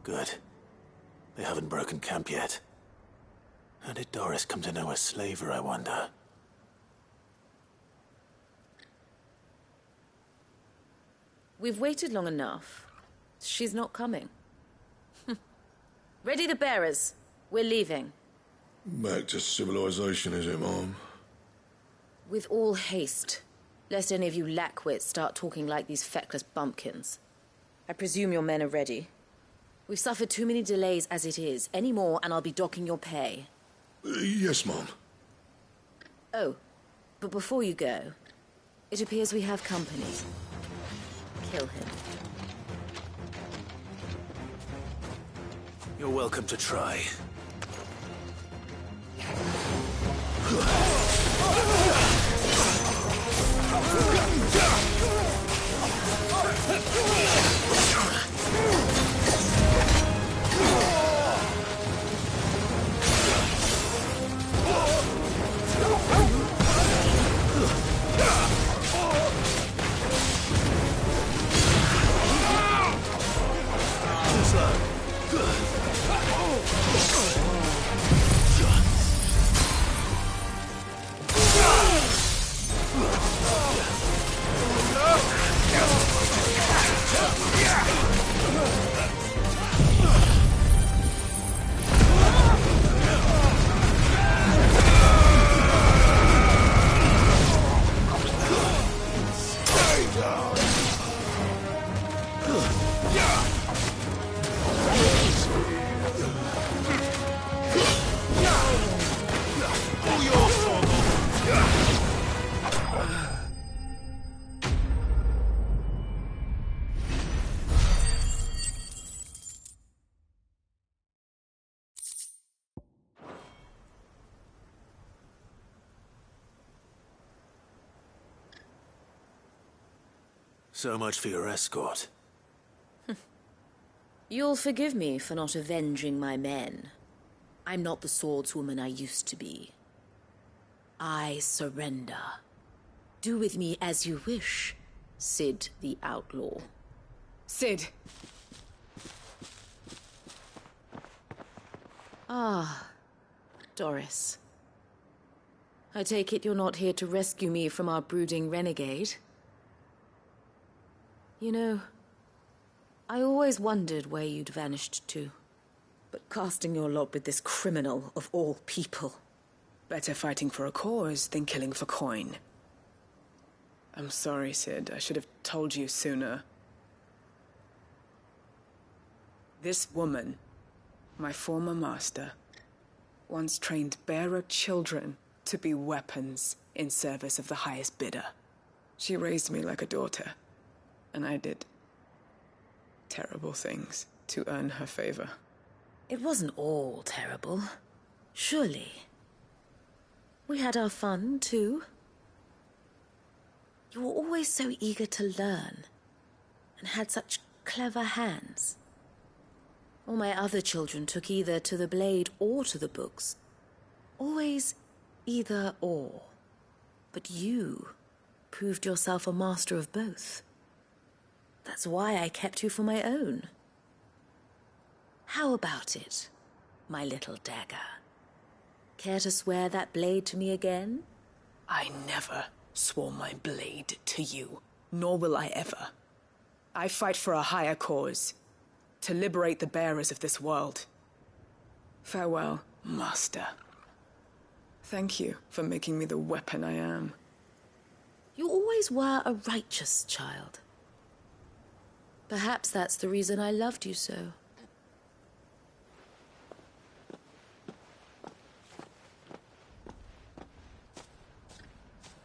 Good. They haven't broken camp yet. How did Doris come to know a slaver, I wonder? We've waited long enough. She's not coming. Ready the bearers. We're leaving. Back to civilization, is it, Mom? With all haste, lest any of you lackwits start talking like these feckless bumpkins. I presume your men are ready. We've suffered too many delays as it is. Any more, and I'll be docking your pay. Yes, Mom. Oh, but before you go, it appears we have company. Kill him. You're welcome to try. So much for your escort. You'll forgive me for not avenging my men. I'm not the swordswoman I used to be. I surrender. Do with me as you wish, Sid the Outlaw. Sid. Ah, Doris. I take it you're not here to rescue me from our brooding renegade? You know, I always wondered where you'd vanished to. But casting your lot with this criminal of all people... Better fighting for a cause than killing for coin. I'm sorry, Sid. I should have told you sooner. This woman, my former master, once trained bearer children to be weapons in service of the highest bidder. She raised me like a daughter. And I did terrible things to earn her favor. It wasn't all terrible, surely. We had our fun, too. You were always so eager to learn, and had such clever hands. All my other children took either to the blade or to the books. Always either or. But you proved yourself a master of both. That's why I kept you for my own. How about it, my little dagger? Care to swear that blade to me again? I never swore my blade to you, nor will I ever. I fight for a higher cause, to liberate the bearers of this world. Farewell, Master. Thank you for making me the weapon I am. You always were a righteous child. Perhaps that's the reason I loved you so.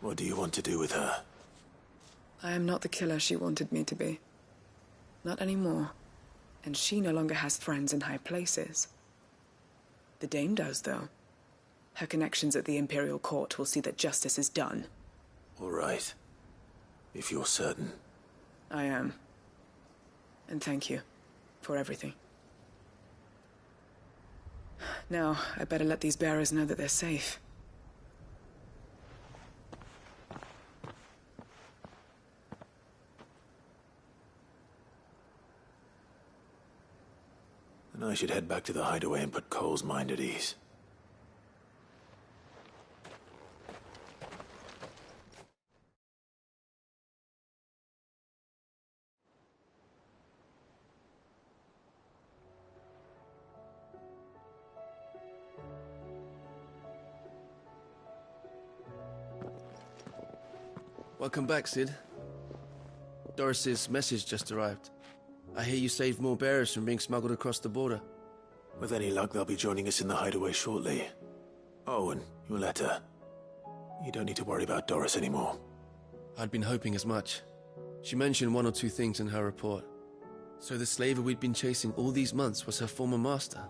What do you want to do with her? I am not the killer she wanted me to be. Not anymore. And she no longer has friends in high places. The Dame does, though. Her connections at the Imperial Court will see that justice is done. All right. If you're certain. I am. And thank you for everything. Now, I better let these bearers know that they're safe. And I should head back to the hideaway and put Cole's mind at ease. Welcome back, Sid. Doris's message just arrived. I hear you saved more bearers from being smuggled across the border. With any luck, they'll be joining us in the hideaway shortly. Oh, and your letter. You don't need to worry about Doris anymore. I'd been hoping as much. She mentioned one or two things in her report. So the slaver we'd been chasing all these months was her former master.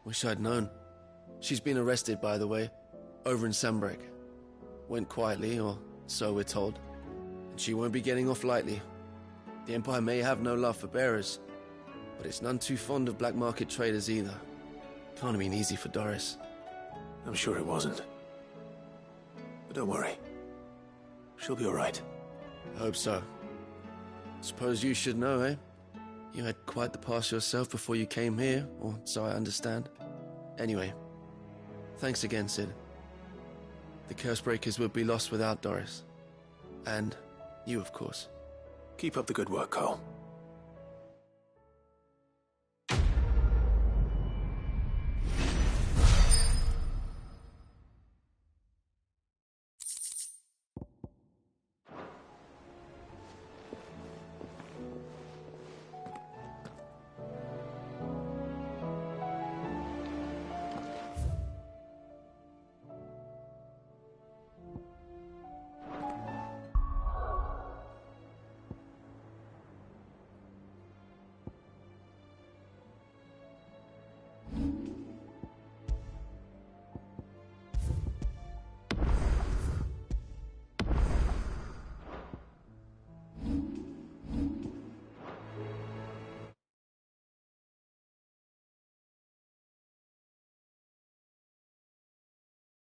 Wish I'd known. She's been arrested, by the way, over in Sambrek. Went quietly, or so we're told. And she won't be getting off lightly. The Empire may have no love for bearers, but it's none too fond of black market traders either. Can't have been easy for Doris. I'm sure it wasn't. But don't worry. She'll be all right. I hope so. Suppose you should know, eh? You had quite the past yourself before you came here, or so I understand. Anyway, thanks again, Sid. The Cursebreakers would be lost without Doris. And you, of course. Keep up the good work, Cole.